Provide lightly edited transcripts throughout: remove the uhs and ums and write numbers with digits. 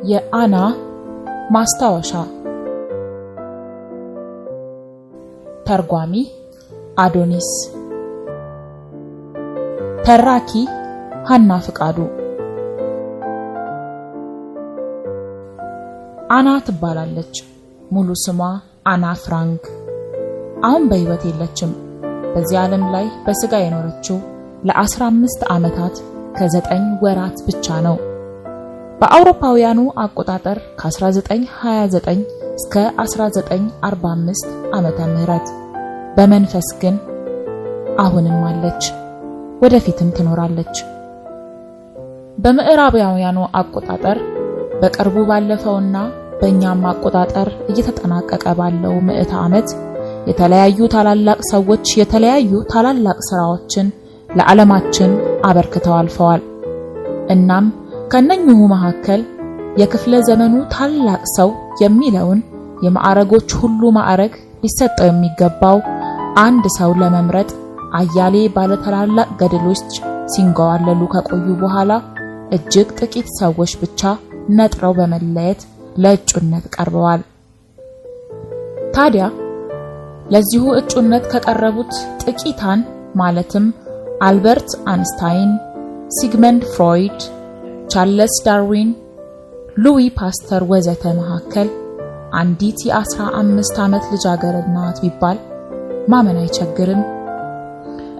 የአና ማስታወሻ ተርጓሚ አዶኒስ ተራኪ ሐና ፍቃዱ አና ትባላለች። ሙሉ ስሟ አና ፍራንክ። አሁን በህይወት የለችም። በዚህ ዓለም ላይ በስጋ የኖረችው ለ15 ዓመታት ከ9 ወራት ብቻ ነው። በአውሮፓውያኑ አቆጣጠር ከ1929 እስከ 1945 ዓመተ ምህረት በመንፈስ ግን አሁንም አለች፣ ወደፊትም ትኖራለች። በምዕራባውያኑ አቆጣጠር በቅርቡ ባለፈውና በእኛም አቆጣጠር እየተጠናቀቀ ባለው ምዕተ ዓመት የተለያዩ ታላላቅ ሰዎች የተለያዩ ታላላቅ ስራዎችን ለዓለማችን አበርክተው አልፈዋል። እናም ከነኚሁ መካከል የክፍለ ዘመኑ ታላቅ ሰው የሚለውን የማዕረጎች ሁሉ ማዕረግ ሊሰጠው የሚገባው አንድ ሰው ለመምረጥ አያሌ ባለታላላቅ ገድሎች ሲንገዋለሉ ከቆዩ በኋላ እጅግ ጥቂት ሰዎች ብቻ ነጥረው በመለየት ለእጩነት ቀርበዋል። ታዲያ ለዚሁ እጩነት ከቀረቡት ጥቂታን ማለትም አልበርት አንስታይን፣ ሲግመንድ ፍሮይድ፣ ቻርልስ ዳርዊን፣ ሉዊ ፓስተር ወዘተ መካከል አንዲት የ15 ዓመት ልጃገረድ ናት ቢባል ማመን አይቸግርም።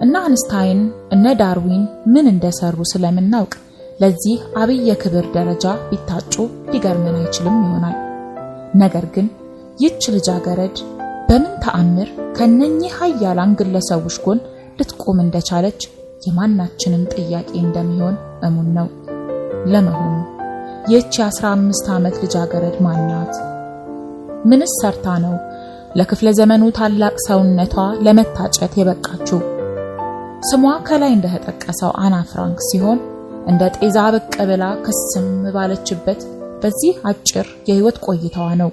እነ አንስታይን እነ ዳርዊን ምን እንደሰሩ ስለምናውቅ ለዚህ አብይ የክብር ደረጃ ቢታጩ ሊገርመን አይችልም ይሆናል። ነገር ግን ይህች ልጃገረድ በምን ተአምር ከነኚህ ኃያላን ግለሰቦች ጎን ልትቆም እንደቻለች የማናችንም ጥያቄ እንደሚሆን እሙን ነው። ለመሆኑ ይህች የ15 ዓመት ልጃገረድ ማን ናት? ምንስ ሰርታ ነው ለክፍለ ዘመኑ ታላቅ ሰውነቷ ለመታጨት የበቃችው? ስሟ ከላይ እንደተጠቀሰው አና ፍራንክ ሲሆን እንደ ጤዛ ብቅ ብላ ከስም ባለችበት በዚህ አጭር የህይወት ቆይታዋ ነው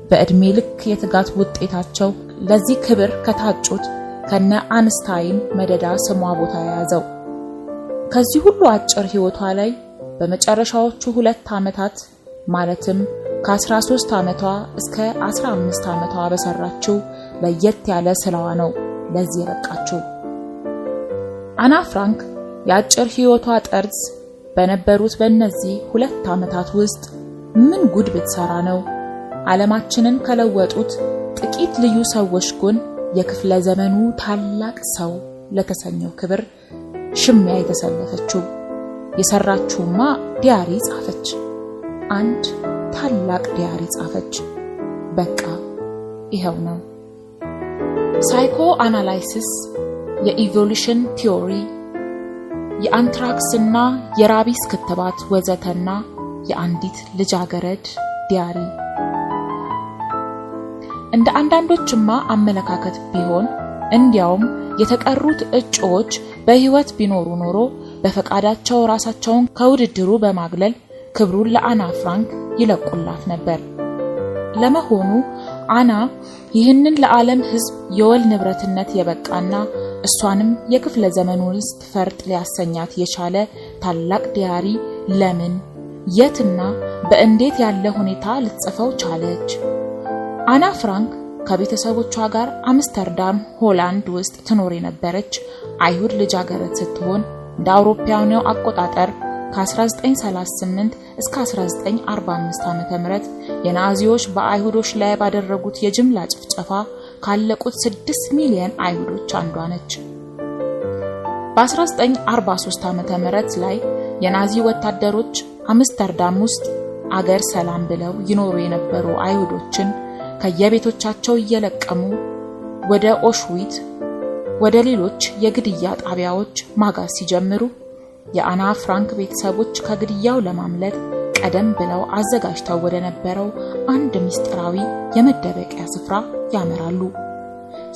በእድሜ ልክ የትጋት ውጤታቸው ለዚህ ክብር ከታጩት ከነ አንስታይን መደዳ ስሟ ቦታ የያዘው። ከዚህ ሁሉ አጭር ህይወቷ ላይ በመጨረሻዎቹ 2 ዓመታት ማለትም ከ13 ዓመቷ እስከ 15 ዓመቷ በሰራችው ለየት ያለ ስራዋ ነው ለዚህ የበቃችው። አና ፍራንክ የአጭር ህይወቷ ጠርዝ በነበሩት በእነዚህ 2 ዓመታት ውስጥ ምን ጉድ ብትሰራ ነው ዓለማችንን ከለወጡት ጥቂት ልዩ ሰዎች ጎን የክፍለ ዘመኑ ታላቅ ሰው ለተሰኘው ክብር ሽሚያ የተሰለፈችው? የሰራችውማ ዲያሪ ጻፈች። አንድ ታላቅ ዲያሪ ጻፈች። በቃ ይሄው ነው። ሳይኮ አናላይሲስ፣ የኢቮሉሽን ቲዮሪ፣ የአንትራክስና የራቢስ ክትባት ወዘተና የአንዲት ልጃገረድ ዲያሪ። እንደ አንዳንዶችማ አመለካከት ቢሆን እንዲያውም የተቀሩት እጩዎች በህይወት ቢኖሩ ኖሮ በፈቃዳቸው ራሳቸውን ከውድድሩ በማግለል ክብሩን ለአና ፍራንክ ይለቁላት ነበር። ለመሆኑ አና ይህንን ለዓለም ህዝብ የወል ንብረትነት የበቃና እሷንም የክፍለ ዘመኑን ፈርጥ ሊያሰኛት የቻለ ታላቅ ዲያሪ ለምን፣ የትና በእንዴት ያለ ሁኔታ ልትጽፈው ቻለች? አና ፍራንክ ከቤተሰቦቿ ጋር አምስተርዳም ሆላንድ ውስጥ ትኖር የነበረች አይሁድ ልጃገረድ ስትሆን እንደ አውሮፓውያኑ አቆጣጠር ከ1938 እስከ 1945 ዓ.ም የናዚዎች በአይሁዶች ላይ ባደረጉት የጅምላ ጭፍጨፋ ካለቁት 6 ሚሊዮን አይሁዶች አንዷ ነች። በ1943 ዓ.ም ላይ የናዚ ወታደሮች አምስተርዳም ውስጥ አገር ሰላም ብለው ይኖሩ የነበሩ አይሁዶችን ከየቤቶቻቸው እየለቀሙ ወደ ኦሽዊት ወደ ሌሎች የግድያ ጣቢያዎች ማጋዝ ሲጀምሩ የአና ፍራንክ ቤተሰቦች ከግድያው ለማምለጥ ቀደም ብለው አዘጋጅተው ወደ ነበረው አንድ ሚስጥራዊ የመደበቂያ ስፍራ ያመራሉ።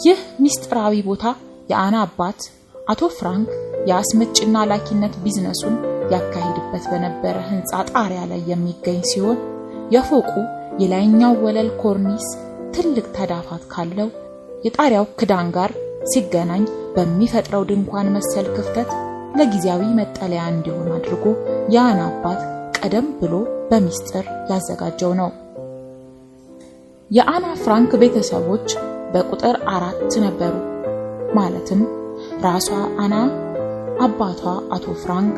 ይህ ሚስጥራዊ ቦታ የአና አባት አቶ ፍራንክ የአስመጭና ላኪነት ቢዝነሱን ያካሂድበት በነበረ ህንጻ ጣሪያ ላይ የሚገኝ ሲሆን የፎቁ የላይኛው ወለል ኮርኒስ ትልቅ ተዳፋት ካለው የጣሪያው ክዳን ጋር ሲገናኝ በሚፈጥረው ድንኳን መሰል ክፍተት ለጊዜያዊ መጠለያ እንዲሆን አድርጎ የአና አባት ቀደም ብሎ በሚስጥር ያዘጋጀው ነው። የአና ፍራንክ ቤተሰቦች በቁጥር 4 ነበሩ። ማለትም ራሷ አና፣ አባቷ አቶ ፍራንክ፣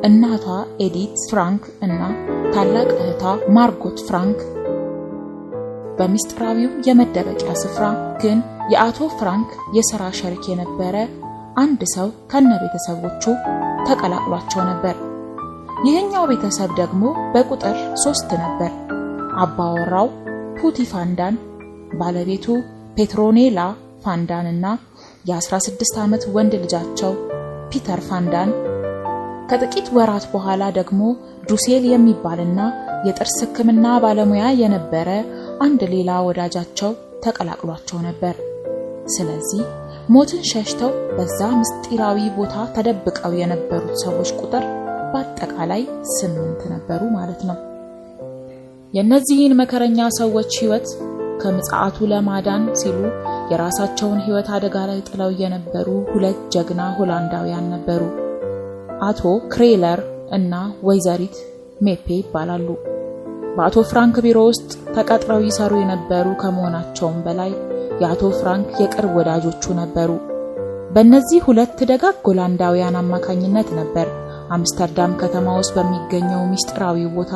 እናቷ ኤዲት ፍራንክ እና ታላቅ እህቷ ማርጎት ፍራንክ። በሚስጥራዊው የመደበቂያ ስፍራ ግን የአቶ ፍራንክ የሥራ ሸሪክ የነበረ አንድ ሰው ከነቤተሰቦቹ ተቀላቅሏቸው ነበር። ይህኛው ቤተሰብ ደግሞ በቁጥር 3 ነበር። አባወራው ፑቲ ፋንዳን፣ ባለቤቱ ፔትሮኔላ ፋንዳን እና የ16 ዓመት ወንድ ልጃቸው ፒተር ፋንዳን። ከጥቂት ወራት በኋላ ደግሞ ዱሴል የሚባልና የጥርስ ሕክምና ባለሙያ የነበረ አንድ ሌላ ወዳጃቸው ተቀላቅሏቸው ነበር። ስለዚህ ሞትን ሸሽተው በዛ ምስጢራዊ ቦታ ተደብቀው የነበሩት ሰዎች ቁጥር በአጠቃላይ 8 ነበሩ ማለት ነው። የእነዚህን መከረኛ ሰዎች ሕይወት ከምጽአቱ ለማዳን ሲሉ የራሳቸውን ሕይወት አደጋ ላይ ጥለው የነበሩ 2 ጀግና ሆላንዳውያን ነበሩ። አቶ ክሬለር እና ወይዘሪት ሜፔ ይባላሉ። በአቶ ፍራንክ ቢሮ ውስጥ ተቀጥረው ይሰሩ የነበሩ ከመሆናቸውም በላይ የአቶ ፍራንክ የቅርብ ወዳጆቹ ነበሩ። በእነዚህ 2 ደጋግ ሆላንዳውያን አማካኝነት ነበር አምስተርዳም ከተማ ውስጥ በሚገኘው ሚስጥራዊ ቦታ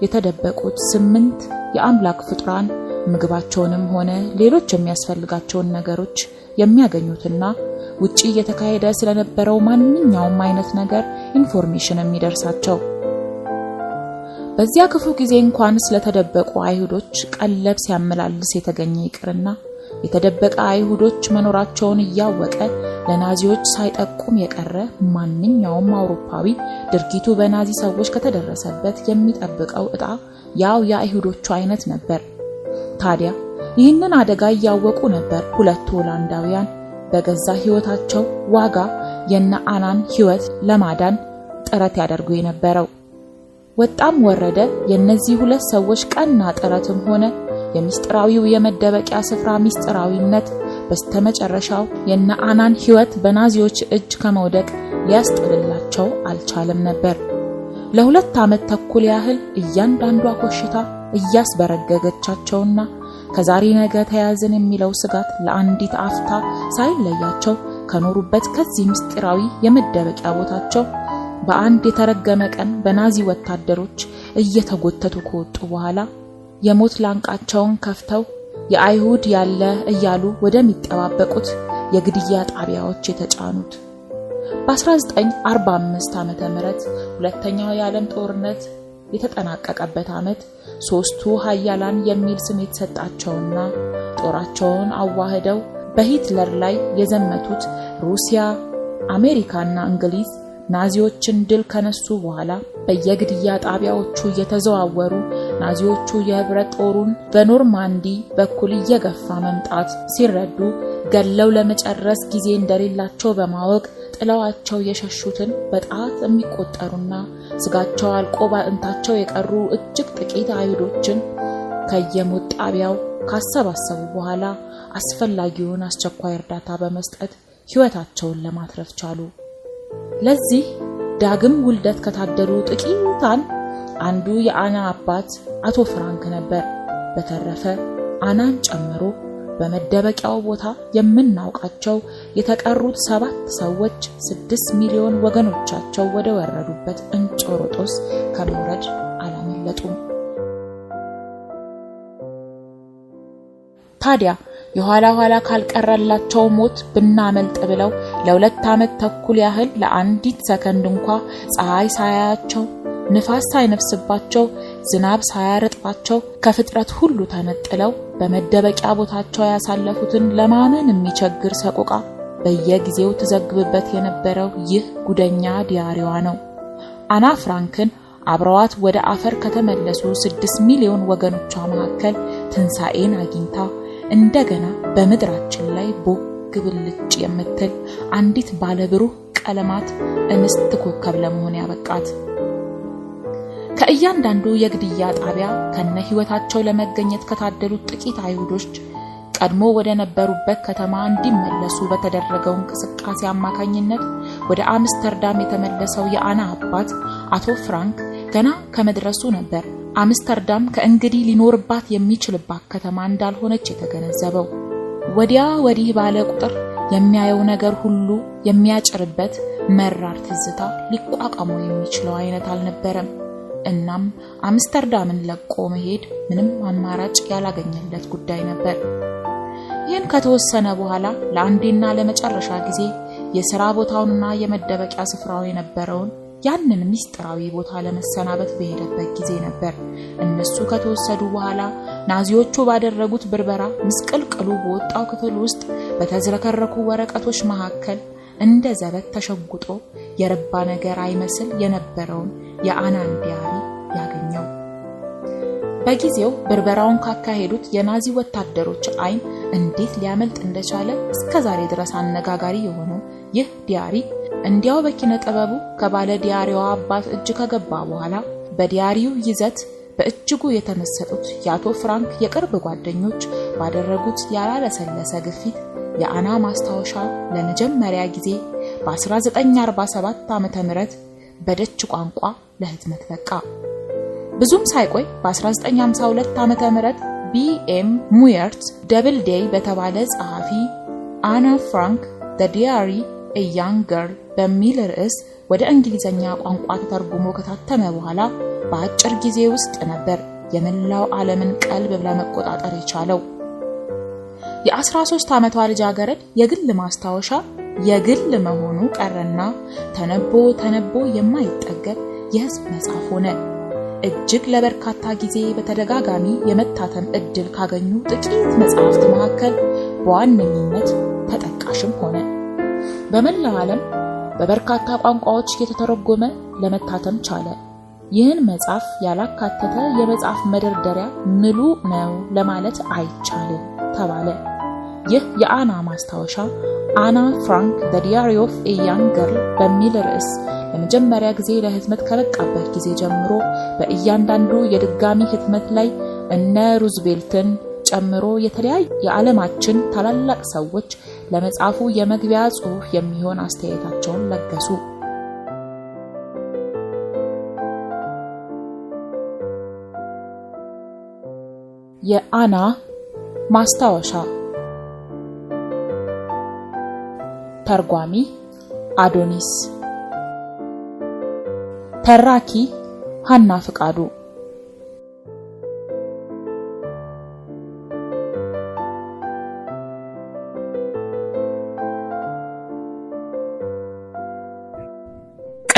የተደበቁት 8 የአምላክ ፍጡራን ምግባቸውንም ሆነ ሌሎች የሚያስፈልጋቸውን ነገሮች የሚያገኙትና ውጪ እየተካሄደ ስለነበረው ማንኛውም አይነት ነገር ኢንፎርሜሽን የሚደርሳቸው። በዚያ ክፉ ጊዜ እንኳን ስለተደበቁ አይሁዶች ቀለብ ሲያመላልስ የተገኘ ይቅርና የተደበቀ አይሁዶች መኖራቸውን እያወቀ ለናዚዎች ሳይጠቁም የቀረ ማንኛውም አውሮፓዊ ድርጊቱ በናዚ ሰዎች ከተደረሰበት የሚጠብቀው ዕጣ ያው የአይሁዶቹ አይነት ነበር። ታዲያ ይህንን አደጋ እያወቁ ነበር 2 ሆላንዳውያን በገዛ ሕይወታቸው ዋጋ የነ አናን ሕይወት ለማዳን ጥረት ያደርጉ የነበረው። ወጣም ወረደ የነዚህ 2 ሰዎች ቀና ጥረትም ሆነ የሚስጥራዊው የመደበቂያ ስፍራ ሚስጥራዊነት በስተመጨረሻው የነ አናን ሕይወት በናዚዎች እጅ ከመውደቅ ሊያስጥልላቸው አልቻለም ነበር። ለ2 ዓመት ተኩል ያህል እያንዳንዷ ኮሽታ እያስበረገገቻቸውና ከዛሬ ነገ ተያዝን የሚለው ስጋት ለአንዲት አፍታ ሳይለያቸው ከኖሩበት ከዚህ ምስጢራዊ የመደበቂያ ቦታቸው በአንድ የተረገመ ቀን በናዚ ወታደሮች እየተጎተቱ ከወጡ በኋላ የሞት ላንቃቸውን ከፍተው የአይሁድ ያለ እያሉ ወደሚጠባበቁት የግድያ ጣቢያዎች የተጫኑት። በ1945 ዓመተ ምህረት ሁለተኛው የዓለም ጦርነት የተጠናቀቀበት ዓመት 3ቱ ኃያላን የሚል ስም የተሰጣቸውና ጦራቸውን አዋህደው በሂትለር ላይ የዘመቱት ሩሲያ፣ አሜሪካና እንግሊዝ ናዚዎችን ድል ከነሱ በኋላ በየግድያ ጣቢያዎቹ እየተዘዋወሩ ናዚዎቹ የህብረት ጦሩን በኖርማንዲ በኩል እየገፋ መምጣት ሲረዱ ገለው ለመጨረስ ጊዜ እንደሌላቸው በማወቅ ጥለዋቸው የሸሹትን በጣት የሚቆጠሩና ስጋቸው አልቆ ባጥንታቸው የቀሩ እጅግ ጥቂት አይሁዶችን ከየሞት ጣቢያው ካሰባሰቡ በኋላ አስፈላጊውን አስቸኳይ እርዳታ በመስጠት ሕይወታቸውን ለማትረፍ ቻሉ። ለዚህ ዳግም ውልደት ከታደሉ ጥቂታን አንዱ የአና አባት አቶ ፍራንክ ነበር። በተረፈ አናን ጨምሮ በመደበቂያው ቦታ የምናውቃቸው የተቀሩት 7 ሰዎች 6 ሚሊዮን ወገኖቻቸው ወደ ወረዱበት እንጦሮጦስ ከመውረድ አላመለጡም። ታዲያ የኋላ ካልቀረላቸው ሞት ብናመልጥ ብለው ለ2 ዓመት ተኩል ያህል ለአንዲት ሰከንድ እንኳን ፀሐይ ሳያያቸው ንፋስ ሳይነፍስባቸው ዝናብ ሳያርጥባቸው ከፍጥረት ሁሉ ተነጥለው በመደበቂያ ቦታቸው ያሳለፉትን ለማመን የሚቸግር ሰቆቃ በየጊዜው ተዘግብበት የነበረው ይህ ጉደኛ ዲያሪዋ ነው። አና ፍራንክን አብረዋት ወደ አፈር ከተመለሱ 6 ሚሊዮን ወገኖቿ መካከል ትንሳኤን አግኝታ እንደገና በምድራችን ላይ ቦግ ብልጭ የምትል አንዲት ባለብሩህ ቀለማት እንስት ኮከብ ለመሆን ያበቃት። ከእያንዳንዱ የግድያ ጣቢያ ከነ ሕይወታቸው ለመገኘት ከታደሉት ጥቂት አይሁዶች ቀድሞ ወደ ነበሩበት ከተማ እንዲመለሱ በተደረገው እንቅስቃሴ አማካኝነት ወደ አምስተርዳም የተመለሰው የአና አባት አቶ ፍራንክ ገና ከመድረሱ ነበር አምስተርዳም ከእንግዲህ ሊኖርባት የሚችልባት ከተማ እንዳልሆነች የተገነዘበው። ወዲያ ወዲህ ባለ ቁጥር የሚያየው ነገር ሁሉ የሚያጭርበት መራር ትዝታ ሊቋቋመው የሚችለው አይነት አልነበረም። እናም አምስተርዳምን ለቆ መሄድ ምንም አማራጭ ያላገኘለት ጉዳይ ነበር። ይህን ከተወሰነ በኋላ ለአንዴና ለመጨረሻ ጊዜ የሥራ ቦታውንና የመደበቂያ ስፍራው የነበረውን ያንን ሚስጥራዊ ቦታ ለመሰናበት በሄደበት ጊዜ ነበር እነሱ ከተወሰዱ በኋላ ናዚዎቹ ባደረጉት ብርበራ ምስቅልቅሉ በወጣው ክፍል ውስጥ በተዝረከረኩ ወረቀቶች መካከል እንደ ዘበት ተሸጉጦ የረባ ነገር አይመስል የነበረውን የአናን ዲያሪ ያገኘው። በጊዜው ብርበራውን ካካሄዱት የናዚ ወታደሮች አይን እንዴት ሊያመልጥ እንደቻለ እስከዛሬ ድረስ አነጋጋሪ የሆነው ይህ ዲያሪ እንዲያው በኪነ ጥበቡ ከባለ ዲያሪዋ አባት እጅ ከገባ በኋላ በዲያሪው ይዘት በእጅጉ የተመሰጡት የአቶ ፍራንክ የቅርብ ጓደኞች ባደረጉት ያላለሰለሰ ግፊት የአና ማስታወሻ ለመጀመሪያ ጊዜ በ1947 ዓመተ ምህረት በደች ቋንቋ ለህትመት በቃ። ብዙም ሳይቆይ በ1952 ዓመተ ምህረት ቢኤም ሙየርት ደብል ዴይ በተባለ ጸሐፊ አና ፍራንክ the diary a young girl በሚል ርዕስ ወደ እንግሊዘኛ ቋንቋ ተተርጉሞ ከታተመ በኋላ በአጭር ጊዜ ውስጥ ነበር የመላው ዓለምን ቀልብ ለመቆጣጠር የቻለው። የ13 ዓመቷ ልጃገረድ የግል ማስታወሻ የግል መሆኑ ቀረና ተነቦ የማይጠገብ የህዝብ መጽሐፍ ሆነ። እጅግ ለበርካታ ጊዜ በተደጋጋሚ የመታተም እድል ካገኙ ጥቂት መጽሐፍት መካከል በዋነኝነት ተጠቃሽም ሆነ። በመላው ዓለም በበርካታ ቋንቋዎች የተተረጎመ ለመታተም ቻለ። ይህን መጽሐፍ ያላካተተ የመጽሐፍ መደርደሪያ ምሉ ነው ለማለት አይቻልም ተባለ። ይህ የአና ማስታወሻ አና ፍራንክ the diary of a young girl በሚል ርዕስ ለመጀመሪያ ጊዜ ለህትመት ከበቃበት ጊዜ ጀምሮ በእያንዳንዱ የድጋሚ ህትመት ላይ እነ ሩዝቬልትን ጨምሮ የተለያዩ የዓለማችን ታላላቅ ሰዎች ለመጽሐፉ የመግቢያ ጽሑፍ የሚሆን አስተያየታቸውን ለገሱ። የአና ማስታወሻ ተርጓሚ አዶኒስ፣ ተራኪ ሀና ፍቃዱ።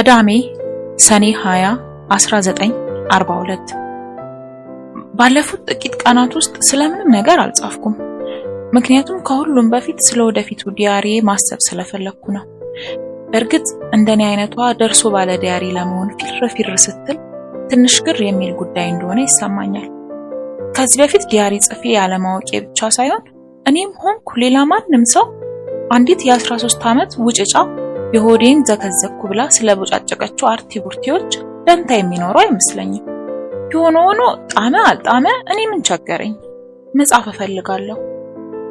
ቅዳሜ ሰኔ 20 1942። ባለፉት ጥቂት ቀናት ውስጥ ስለምንም ነገር አልጻፍኩም። ምክንያቱም ከሁሉም በፊት ስለወደፊቱ ዲያሪ ማሰብ ስለፈለኩ ነው። በእርግጥ እንደኔ አይነቷ ደርሶ ባለ ዲያሪ ለመሆን ፊር ስትል ትንሽ ግር የሚል ጉዳይ እንደሆነ ይሰማኛል። ከዚህ በፊት ዲያሪ ጽፌ ያለማወቄ ብቻ ሳይሆን እኔም ሆንኩ ሌላ ማንም ሰው አንዲት የ13 ዓመት ውጭጫ የሆዴን ዘከዘኩ ብላ ስለቦጫጨቀችው አርቲ ቡርቲዎች ደንታ የሚኖረው አይመስለኝም። ሆኖ ጣመ አልጣመ እኔ ምን ቸገረኝ? መጻፍ እፈልጋለሁ።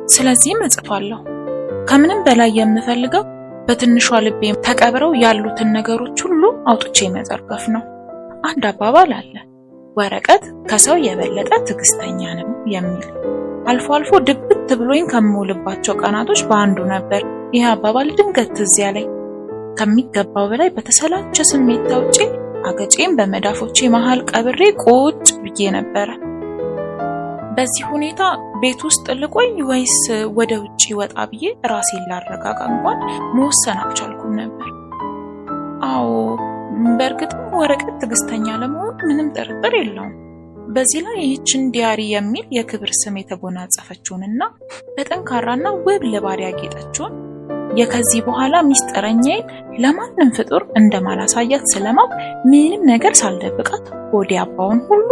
ስለዚህም እጽፋለሁ። ከምንም በላይ የምፈልገው በትንሿ ልቤ ተቀብረው ያሉትን ነገሮች ሁሉ አውጥቼ መዘርገፍ ነው። አንድ አባባል አለ፣ ወረቀት ከሰው የበለጠ ትዕግስተኛ ነው የሚል። አልፎ አልፎ ድብት ብሎኝ ከምውልባቸው ቀናቶች በአንዱ ነበር ይህ አባባል ድንገት ትዝ ያለኝ። ከሚገባው በላይ በተሰላቸ ስሜት ታውጪ አገጬን በመዳፎቼ መሃል ቀብሬ ቁጭ ብዬ ነበር። በዚህ ሁኔታ ቤት ውስጥ ልቆይ ወይስ ወደ ውጪ ወጣ ብዬ ራሴን ላረጋጋ እንኳን መወሰን አልቻልኩም ነበር። አዎ በእርግጥም ወረቀት ትዕግስተኛ ለመሆን ምንም ጥርጥር የለውም። በዚህ ላይ ይህችን ዲያሪ የሚል የክብር ስም የተጎናጸፈችውንና በጠንካራና ውብ ልባድ ያጌጠችውን የከዚህ በኋላ ሚስጥረኛዬን ለማንም ፍጡር እንደማላሳያት ስለማውቅ ምንም ነገር ሳልደብቃት ወዲ አባውን ሁሉ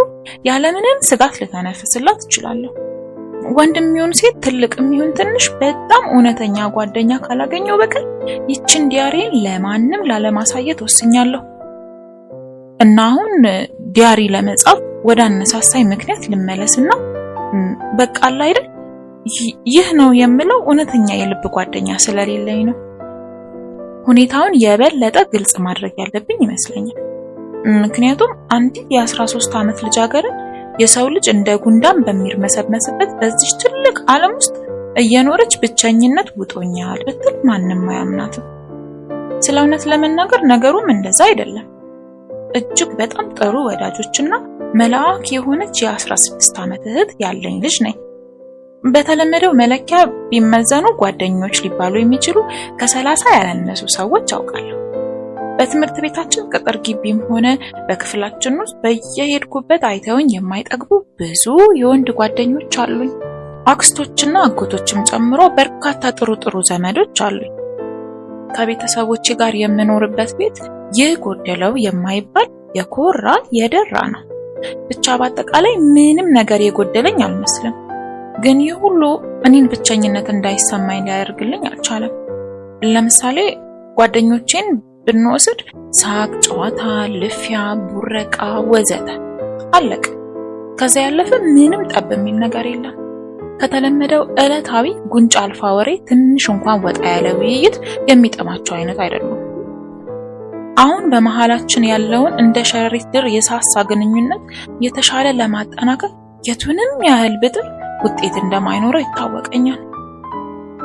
ያለምንም ስጋት ልተነፍስላት እችላለሁ። ወንድም ይሁን ሴት፣ ትልቅም ይሁን ትንሽ በጣም እውነተኛ ጓደኛ ካላገኘው በቀር ይችን ዲያሪን ለማንም ላለማሳየት ወስኛለሁ። እና አሁን ዲያሪ ለመጻፍ ወደ አነሳሳይ ምክንያት ልመለስና በቃ አይደል ይህ ነው የምለው እውነተኛ የልብ ጓደኛ ስለሌለኝ ነው። ሁኔታውን የበለጠ ግልጽ ማድረግ ያለብኝ ይመስለኛል። ምክንያቱም አንዲት የ13 ዓመት ልጃገረድ የሰው ልጅ እንደ ጉንዳን በሚርመሰመስበት በዚህ ትልቅ ዓለም ውስጥ እየኖረች ብቸኝነት ውጦኛል ብትል ማንም አያምናትም። ስለ እውነት ለመናገር ነገሩም እንደዛ አይደለም። እጅግ በጣም ጥሩ ወዳጆችና መልአክ የሆነች የ16 ዓመት እህት ያለኝ ልጅ ነኝ። በተለመደው መለኪያ ቢመዘኑ ጓደኞች ሊባሉ የሚችሉ ከ30 ያላነሱ ሰዎች አውቃለሁ። በትምህርት ቤታችን ቅጥር ግቢም ሆነ በክፍላችን ውስጥ በየሄድኩበት አይተውኝ የማይጠግቡ ብዙ የወንድ ጓደኞች አሉኝ። አክስቶችና አጎቶችም ጨምሮ በርካታ ጥሩ ዘመዶች አሉኝ። ከቤተሰቦቼ ጋር የምኖርበት ቤት ይህ ጎደለው የማይባል የኮራ የደራ ነው። ብቻ በአጠቃላይ ምንም ነገር የጎደለኝ አልመስልም። ግን ይህ ሁሉ እኔን ብቸኝነት እንዳይሰማኝ ሊያደርግልኝ አልቻለም። ለምሳሌ ጓደኞቼን ብንወስድ ሳቅ፣ ጨዋታ፣ ልፊያ፣ ቡረቃ ወዘተ አለቀ። ከዛ ያለፈ ምንም ጠብ የሚል ነገር የለም። ከተለመደው ዕለታዊ ጉንጭ አልፋ ወሬ ትንሽ እንኳን ወጣ ያለ ውይይት የሚጠማቸው አይነት አይደሉም። አሁን በመሃላችን ያለውን እንደ ሸረሪት ድር የሳሳ ግንኙነት የተሻለ ለማጠናከር የቱንም ያህል ብጥር ውጤት እንደማይኖረው ይታወቀኛል።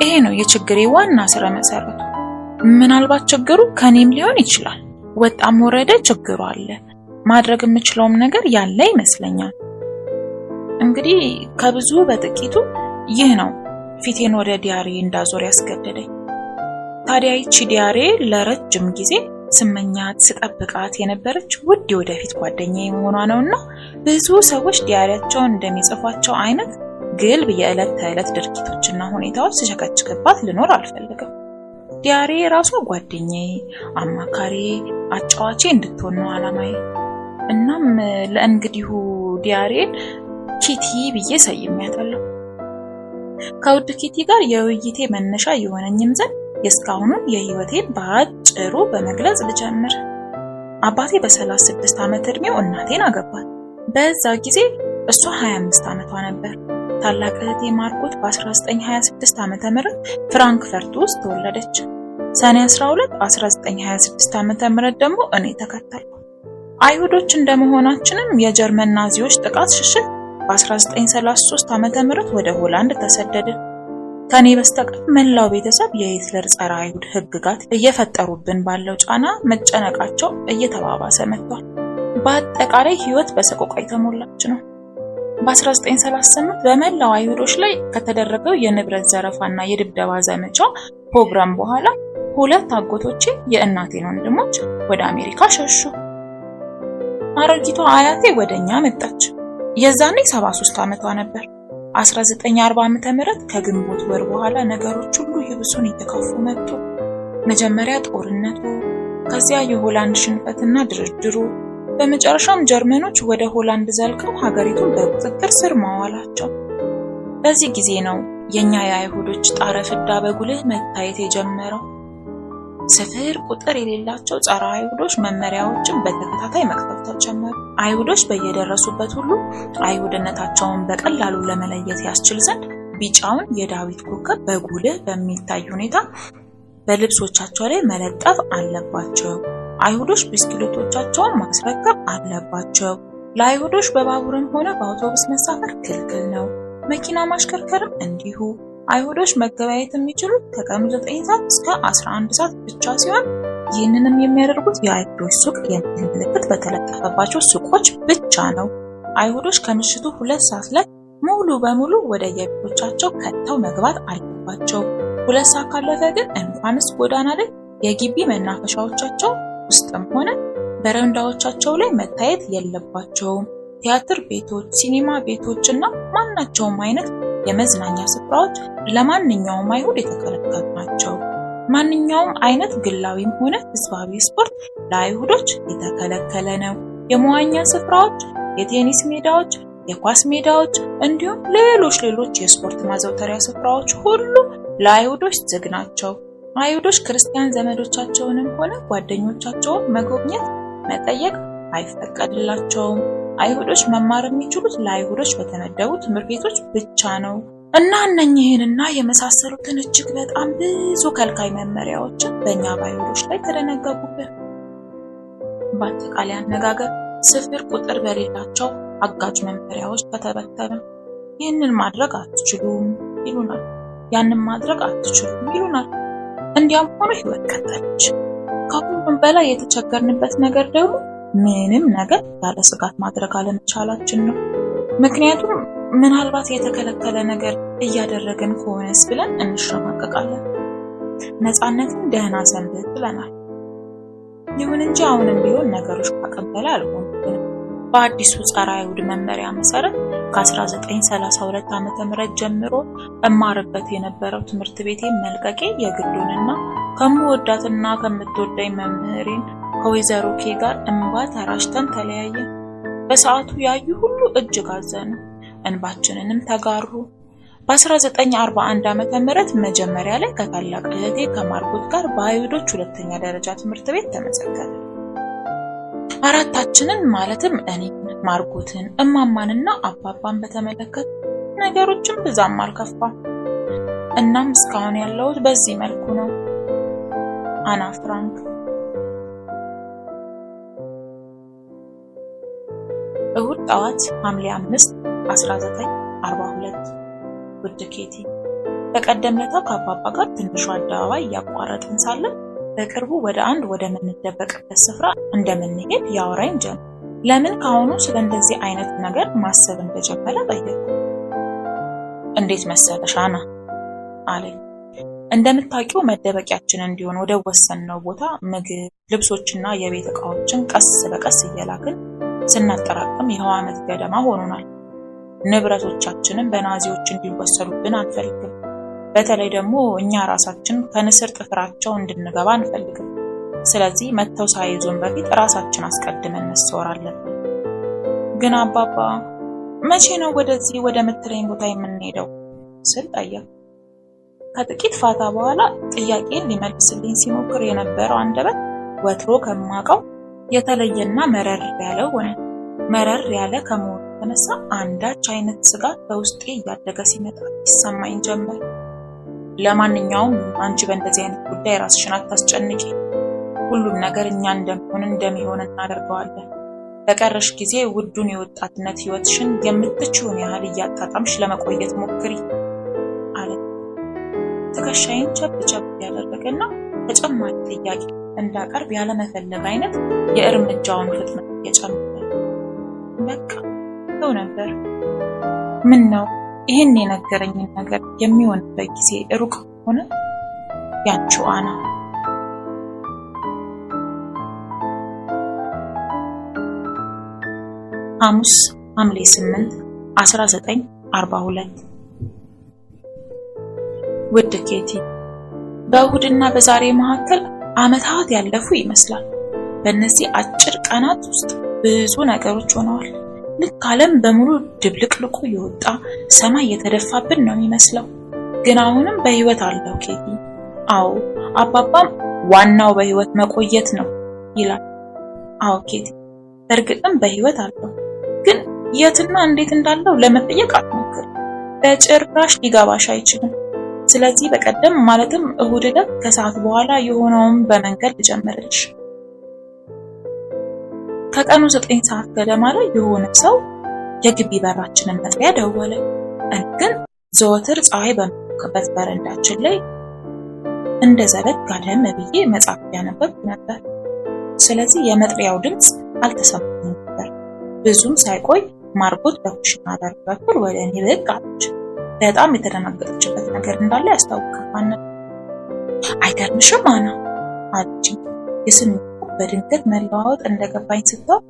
ይሄ ነው የችግሬ ዋና ስረ መሰረቱ። ምናልባት ችግሩ ከኔም ሊሆን ይችላል። ወጣም ወረደ ችግሩ አለ። ማድረግ የምችለውም ነገር ያለ ይመስለኛል። እንግዲህ ከብዙ በጥቂቱ ይህ ነው ፊቴን ወደ ዲያሪ እንዳዞር ያስገደደኝ። ታዲያ ይቺ ዲያሪ ለረጅም ጊዜ ስመኛት ስጠብቃት የነበረች ውድ የወደፊት ጓደኛዬ መሆኗ ነውና ብዙ ሰዎች ዲያሪያቸውን እንደሚጽፏቸው አይነት ግልብ የዕለት ተዕለት ድርጊቶችና ሁኔታዎች ስሸከችክባት ልኖር አልፈልግም። ዲያሪ ራሷ ጓደኛዬ፣ አማካሪ፣ አጫዋቼ እንድትሆን ነው ዓላማዬ። እናም ለእንግዲሁ ዲያሪን ኪቲ ብዬ ሰይሜያታለሁ። ከውድ ኪቲ ጋር የውይይቴ መነሻ የሆነኝም ዘንድ የእስካሁኑን የህይወቴን በአጭሩ በመግለጽ ልጀምር። አባቴ በ36 ዓመት ዕድሜው እናቴን አገባት። በዛ ጊዜ እሷ 25 ዓመቷ ነበር። ታላቅ እህቴ ማርጎት በ1926 ዓመተ ምህረት ፍራንክፈርት ውስጥ ተወለደች። ሰኔ 12 1926 ዓመተ ምህረት ደግሞ እኔ ተከተልኩ። አይሁዶች እንደመሆናችንም የጀርመን ናዚዎች ጥቃት ሽሽት በ1933 ዓመተ ምህረት ወደ ሆላንድ ተሰደድን። ከኔ በስተቀር መላው ቤተሰብ የሂትለር ጸረ አይሁድ ህግጋት እየፈጠሩብን ባለው ጫና መጨነቃቸው እየተባባሰ መጥቷል። በአጠቃላይ ህይወት በሰቆቃ የተሞላች ነው። በ1938 በመላው አይሁዶች ላይ ከተደረገው የንብረት ዘረፋና የድብደባ ዘመቻ ፕሮግራም በኋላ ሁለት አጎቶቼ የእናቴን ወንድሞች ወደ አሜሪካ ሸሹ። አሮጊቷ አያቴ ወደኛ መጣች። የዛኔ 73 ዓመቷ ነበር። 1940 ዓመተ ምህረት ከግንቦት ወር በኋላ ነገሮች ሁሉ ይብሱን እየከፉ መጡ። መጀመሪያ ጦርነቱ፣ ከዚያ የሆላንድ ሽንፈትና ድርድሩ፣ በመጨረሻም ጀርመኖች ወደ ሆላንድ ዘልቀው ሀገሪቱን በቁጥጥር ስር ማዋላቸው። በዚህ ጊዜ ነው የኛ የአይሁዶች ጣረ ፍዳ በጉልህ መታየት የጀመረው። ስፍር ቁጥር የሌላቸው ጸረ አይሁዶች መመሪያዎችን በተከታታይ መክተብ ጀመሩ። አይሁዶች በየደረሱበት ሁሉ አይሁድነታቸውን በቀላሉ ለመለየት ያስችል ዘንድ ቢጫውን የዳዊት ኮከብ በጉልህ በሚታይ ሁኔታ በልብሶቻቸው ላይ መለጠፍ አለባቸው። አይሁዶች ብስክሌቶቻቸውን ማስረከብ አለባቸው። ለአይሁዶች በባቡርም ሆነ በአውቶቡስ መሳፈር ክልክል ነው። መኪና ማሽከርከርም እንዲሁ። አይሁዶች መገበያየት የሚችሉት ከቀኑ 9 ሰዓት እስከ 11 ሰዓት ብቻ ሲሆን ይህንንም የሚያደርጉት የአይሁዶች ሱቅ የሚል ምልክት በተለጠፈባቸው ሱቆች ብቻ ነው። አይሁዶች ከምሽቱ 2 ሰዓት ላይ ሙሉ በሙሉ ወደ የቤቶቻቸው ከተው መግባት አለባቸው። 2 ሰዓት ካለፈ ግን እንኳንስ ጎዳና ላይ የግቢ መናፈሻዎቻቸው ውስጥም ሆነ በረንዳዎቻቸው ላይ መታየት የለባቸውም። ቲያትር ቤቶች፣ ሲኒማ ቤቶች እና ማናቸውም አይነት የመዝናኛ ስፍራዎች ለማንኛውም አይሁድ የተከለከሉ ናቸው። ማንኛውም አይነት ግላዊም ሆነ ህዝባዊ ስፖርት ለአይሁዶች የተከለከለ ነው። የመዋኛ ስፍራዎች፣ የቴኒስ ሜዳዎች፣ የኳስ ሜዳዎች እንዲሁም ሌሎች የስፖርት ማዘውተሪያ ስፍራዎች ሁሉ ለአይሁዶች ዝግ ናቸው። አይሁዶች ክርስቲያን ዘመዶቻቸውንም ሆነ ጓደኞቻቸውን መጎብኘት፣ መጠየቅ አይፈቀድላቸውም። አይሁዶች መማር የሚችሉት ለአይሁዶች በተመደቡ ትምህርት ቤቶች ብቻ ነው እና እነኚህንና የመሳሰሉትን እጅግ በጣም ብዙ ከልካይ መመሪያዎችን በእኛ በአይሁዶች ላይ ተደነገጉብን። በአጠቃላይ አነጋገር ስፍር ቁጥር በሌላቸው አጋዥ መመሪያዎች ተተበተበ። ይህንን ማድረግ አትችሉም ይሉናል፣ ያንን ማድረግ አትችሉም ይሉናል። እንዲያም ሆኖ ህይወት ቀጠለች። ከሁሉም በላይ የተቸገርንበት ነገር ደግሞ ምንም ነገር ያለ ስጋት ማድረግ አለመቻላችን ነው። ምክንያቱም ምናልባት የተከለከለ ነገር እያደረግን ከሆነስ ብለን እንሸማቀቃለን። ነፃነትን ደህና ሰንብት ብለናል። ይሁን እንጂ አሁንም ቢሆን ነገሮች ካቀበለ አልሆኑም። በአዲሱ ጸረ አይሁድ መመሪያ መሰረት ከ1932 ዓ.ም ጀምሮ እማርበት የነበረው ትምህርት ቤቴ መልቀቄ የግዱንና ከምወዳትና ከምትወደኝ መምህሬን ከወይዘሮ ኬ ጋር እንባ ተራሽተን ተለያየ። በሰዓቱ ያዩ ሁሉ እጅግ አዘኑ፣ እንባችንንም ተጋሩ። በ1941 ዓ.ም መጀመሪያ ላይ ከታላቅ እህቴ ከማርጎት ጋር በአይሁዶች ሁለተኛ ደረጃ ትምህርት ቤት ተመዘገበ። አራታችንን ማለትም እኔ፣ ማርጎትን፣ እማማንና አባባን በተመለከተ ነገሮችን ብዛም አልከፋም። እናም እስካሁን ያለሁት በዚህ መልኩ ነው። አና ፍራንክ። እሁድ ጠዋት ሐምሌ 5 1942። ውድ ኬቲ፣ በቀደም ለታ ከአባባ ጋር ትንሹ አደባባይ እያቋረጥን ሳለን በቅርቡ ወደ ምንደበቅበት ስፍራ እንደምንሄድ ያወራኝ ጀመረ። ለምን ካሁኑ ስለ እንደዚህ አይነት ነገር ማሰብ እንደጀመረ ጠየቁ። እንዴት መሰለሽ አና አለኝ። እንደምታውቂው መደበቂያችን እንዲሆን ወደ ወሰንነው ቦታ ምግብ፣ ልብሶችና የቤት ዕቃዎችን ቀስ በቀስ እየላክን ስናጠራቅም ይኸው ዓመት ገደማ ሆኖናል። ንብረቶቻችንን በናዚዎች እንዲወሰዱብን አንፈልግም። በተለይ ደግሞ እኛ ራሳችን ከንስር ጥፍራቸው እንድንገባ አንፈልግም። ስለዚህ መተው ሳይዙን በፊት ራሳችን አስቀድመን መሰወር አለብን። ግን አባባ መቼ ነው ወደዚህ ወደ ምትለኝ ቦታ የምንሄደው ስል ጠየቅኩ። ከጥቂት ፋታ በኋላ ጥያቄን ሊመልስልኝ ሲሞክር የነበረው አንደበት ወትሮ ከማውቀው የተለየና መረር ያለ ሆነ። መረር ያለ ከመሆኑ የተነሳ አንዳች አይነት ስጋት በውስጤ እያደገ ሲመጣ ይሰማኝ ጀመር። ለማንኛውም አንቺ በእንደዚህ አይነት ጉዳይ ራስሽን አታስጨንቂ። ሁሉም ነገር እኛ እንደሚሆን እናደርገዋለን። በቀረሽ ጊዜ ውዱን የወጣትነት ህይወትሽን የምትችውን ያህል እያጣጣምሽ ለመቆየት ሞክሪ አለ። ትከሻዬን ቸብ ያደረገና ተጨማሪ ጥያቄ እንዳቀርብ ያለመፈለግ አይነት የእርምጃውን ፍጥነት እየጨመረ በቃ ተው ነበር። ምን ነው ይህን የነገረኝን ነገር የሚሆንበት ጊዜ ሩቅ ሆነ? ያንቺው አና። ሐሙስ ሐምሌ 8 1942። ውድ ኬቲ፣ በእሁድና በዛሬ መካከል ዓመታት ያለፉ ይመስላል። በእነዚህ አጭር ቀናት ውስጥ ብዙ ነገሮች ሆነዋል። ልክ ዓለም በሙሉ ድብልቅልቁ የወጣ ሰማይ የተደፋብን ነው የሚመስለው። ግን አሁንም በህይወት አለው ኬቲ። አዎ አባባም ዋናው በህይወት መቆየት ነው ይላል። አዎ ኬቲ፣ በእርግጥም በህይወት አለው። ግን የትና እንዴት እንዳለው ለመጠየቅ አትሞክር፣ በጭራሽ ሊገባሽ አይችልም። ስለዚህ በቀደም ማለትም እሁድ ዕለት ከሰዓት በኋላ የሆነውን በመንገድ ልጀምርልሽ። ከቀኑ 9 ሰዓት ገደማ ላይ የሆነ ሰው የግቢ በራችንን መጥሪያ ደወለ። ግን ዘወትር ፀሐይ በሚሞቅበት በረንዳችን ላይ እንደ ዘበት ጋደም ብዬ መጽሐፍ ያነበብኩ ነበር። ስለዚህ የመጥሪያው ድምፅ አልተሰማኝም ነበር። ብዙም ሳይቆይ ማርጎት በኩሽና በር በኩል ወደ እኔ ብቅ አለች። በጣም የተደናገጠችበት ነገር እንዳለ ያስታውቃል። አይገርምሽም አና አለችኝ። የስሜቱ በድንገት መለዋወጥ እንደገባኝ ስታውቅ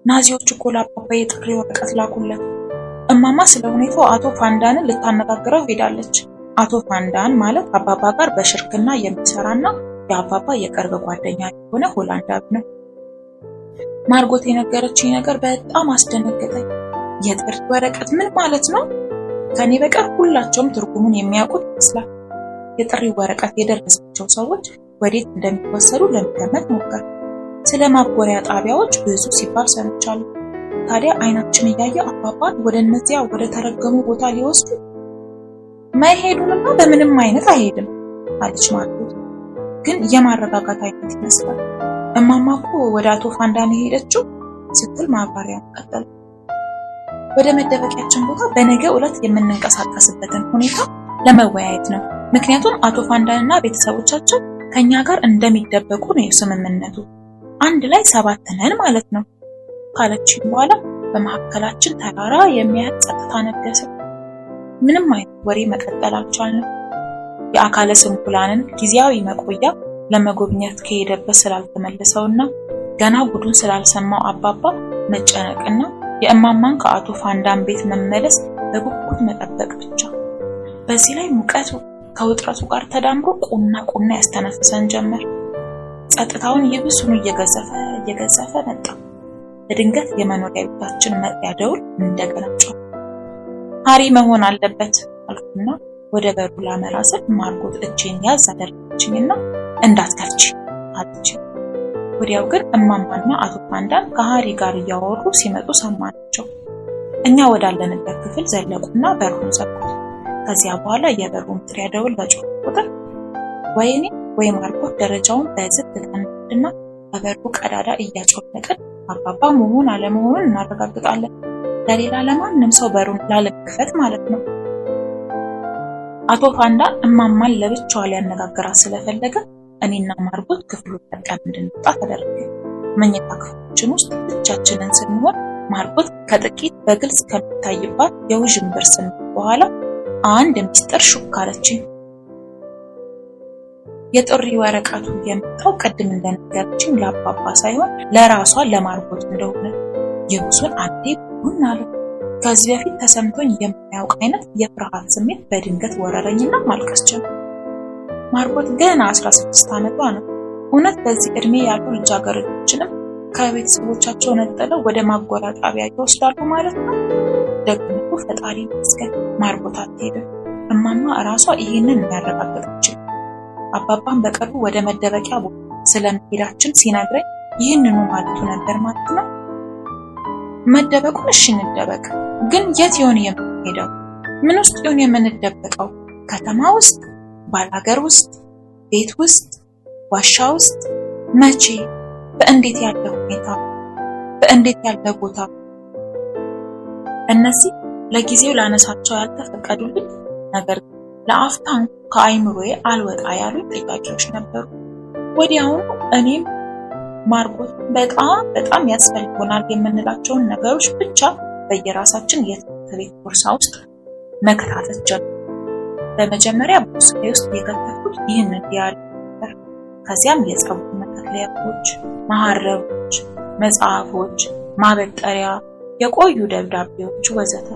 ናዚዎች እኮ ለአባባ የጥሪ ወረቀት ላኩለት። እማማ ስለ ሁኔታው አቶ ፋንዳንን ልታነጋግረው ሄዳለች። አቶ ፋንዳን ማለት አባባ ጋር በሽርክና የሚሰራና የአባባ የቅርብ ጓደኛ የሆነ ሆላንዳዊ ነው። ማርጎት የነገረችኝ ነገር በጣም አስደነገጠኝ። የጥሪ ወረቀት ምን ማለት ነው? ከኔ በቀር ሁላቸውም ትርጉሙን የሚያውቁት ይመስላል። የጥሪ ወረቀት የደረሳቸው ሰዎች ወዴት እንደሚወሰዱ ለመገመት ሞከር። ስለ ማጎሪያ ጣቢያዎች ብዙ ሲባል ሰምቻለሁ። ታዲያ አይናችን እያየ አባባን ወደ እነዚያ ወደ ተረገሙ ቦታ ሊወስዱ መሄዱንማ በምንም አይነት አይሄድም አለች ማርጎት። ግን የማረጋጋት አይነት ይመስላል። እማማ እኮ ወደ አቶ ፋንዳን ሄደችው ስትል ማብራሪያውን ቀጠለች። ወደ መደበቂያችን ቦታ በነገው ዕለት የምንንቀሳቀስበትን ሁኔታ ለመወያየት ነው። ምክንያቱም አቶ ፋንዳንና ቤተሰቦቻቸው ከኛ ጋር እንደሚደበቁ ነው ስምምነቱ። አንድ ላይ 7 ነን ማለት ነው ካለችኝ በኋላ በመካከላችን ተራራ የሚያህል ጸጥታ ነገሰ። ምንም አይነት ወሬ መቀጠል አልቻልንም። የአካለ ስንኩላንን ጊዜያዊ መቆያ ለመጎብኘት ከሄደበት ስላልተመለሰውና ገና ጉዱን ስላልሰማው አባባ መጨነቅና የእማማን ከአቶ ፋንዳን ቤት መመለስ በጉጉት መጠበቅ ብቻ። በዚህ ላይ ሙቀቱ ከውጥረቱ ጋር ተዳምሮ ቁና ያስተነፍሰን ጀመር። ጸጥታውን ይብሱኑ እየገዘፈ መጣ። በድንገት የመኖሪያ ቤታችን መጥሪያ ደውል እንደገና ጮኸ። ሃሪ መሆን አለበት አልኩና ወደ በሩ ላመራ ስል ማርጎት እጄን ያዝ አደረገችኝና እንዳትከፍቺ አለችኝ። ወዲያው ግን እማማና አቶ ፋንዳን ከሃሪ ጋር እያወሩ ሲመጡ ሰማናቸው። እኛ ወዳለንበት ክፍል ዘለቁና በሩን ዘጉት። ከዚያ በኋላ የበሩ መጥሪያ ደውል በጮኸ ቁጥር ወይኔ ወይ ማርጎት ደረጃውን በዝግታና በበሩ ቀዳዳ እያጮለቀን አባባ መሆን አለመሆኑን እናረጋግጣለን። ለሌላ ለማንም ሰው በሩን ላለመክፈት ማለት ነው። አቶ ፋንዳን እማማን ለብቻዋ ሊያነጋግራት ስለፈለገ እኔና ማርጎት ክፍሉን ለቀን እንድንወጣ ተደረገ። መኝታ ክፍላችን ውስጥ ብቻችንን ስንሆን ማርጎት ከጥቂት በግልጽ ከሚታይባት የውዥንብር ስሜት በኋላ አንድ ምስጢር ሹክ አለችኝ። የጥሪ ወረቀቱ የመጣው ቅድም እንደነገረችኝ ለአባባ ሳይሆን ለራሷ ለማርጎት እንደሆነ የብሱን አንዴ ቡን አለ። ከዚህ በፊት ተሰምቶኝ የማያውቅ አይነት የፍርሃት ስሜት በድንገት ወረረኝና ማልቀስ ጀመርኩ። ማርጎት ገና 16 ዓመቷ ነው። እውነት በዚህ እድሜ ያሉ ልጃገረዶችንም ከቤተሰቦቻቸው ነጥለው ወደ ማጎሪያ ጣቢያ ይወስዳሉ ማለት ነው? ደግሞ ፈጣሪ ይመስገን ማርጎት አትሄድም። እማማ እራሷ ይሄንን ያረጋገጠች። አባባን በቅርቡ ወደ መደበቂያ ቦታ ስለመሄዳችን ሲነግረኝ ይህንኑ ማለቱ ነበር ማለት ነው። መደበቁን እሺ እንደበቅ፣ ግን የት ይሆን የምንሄደው? ምን ውስጥ ይሆን የምንደበቀው? ከተማ ውስጥ፣ ባላገር ውስጥ፣ ቤት ውስጥ፣ ዋሻ ውስጥ? መቼ? በእንዴት ያለ ሁኔታ? በእንዴት ያለ ቦታ? እነዚህ ለጊዜው ላነሳቸው ያልተፈቀዱልኝ ነገር ለአፍታ ከአይምሮዬ አልወጣ ያሉ ጥያቄዎች ነበሩ። ወዲያውኑ እኔም ማርጎት በጣም ያስፈልጉናል የምንላቸውን ነገሮች ብቻ በየራሳችን የትምህርት ቤት ቦርሳ ውስጥ መከታተል ጀመርኩ። በመጀመሪያ ቦርሳዬ ውስጥ የከተትኩት ይህንን ዲያሪ ነበር። ከዚያም የፀጉር መጠቅለያዎች፣ መሐረቦች፣ መጽሐፎች፣ ማበጠሪያ፣ የቆዩ ደብዳቤዎች ወዘተ።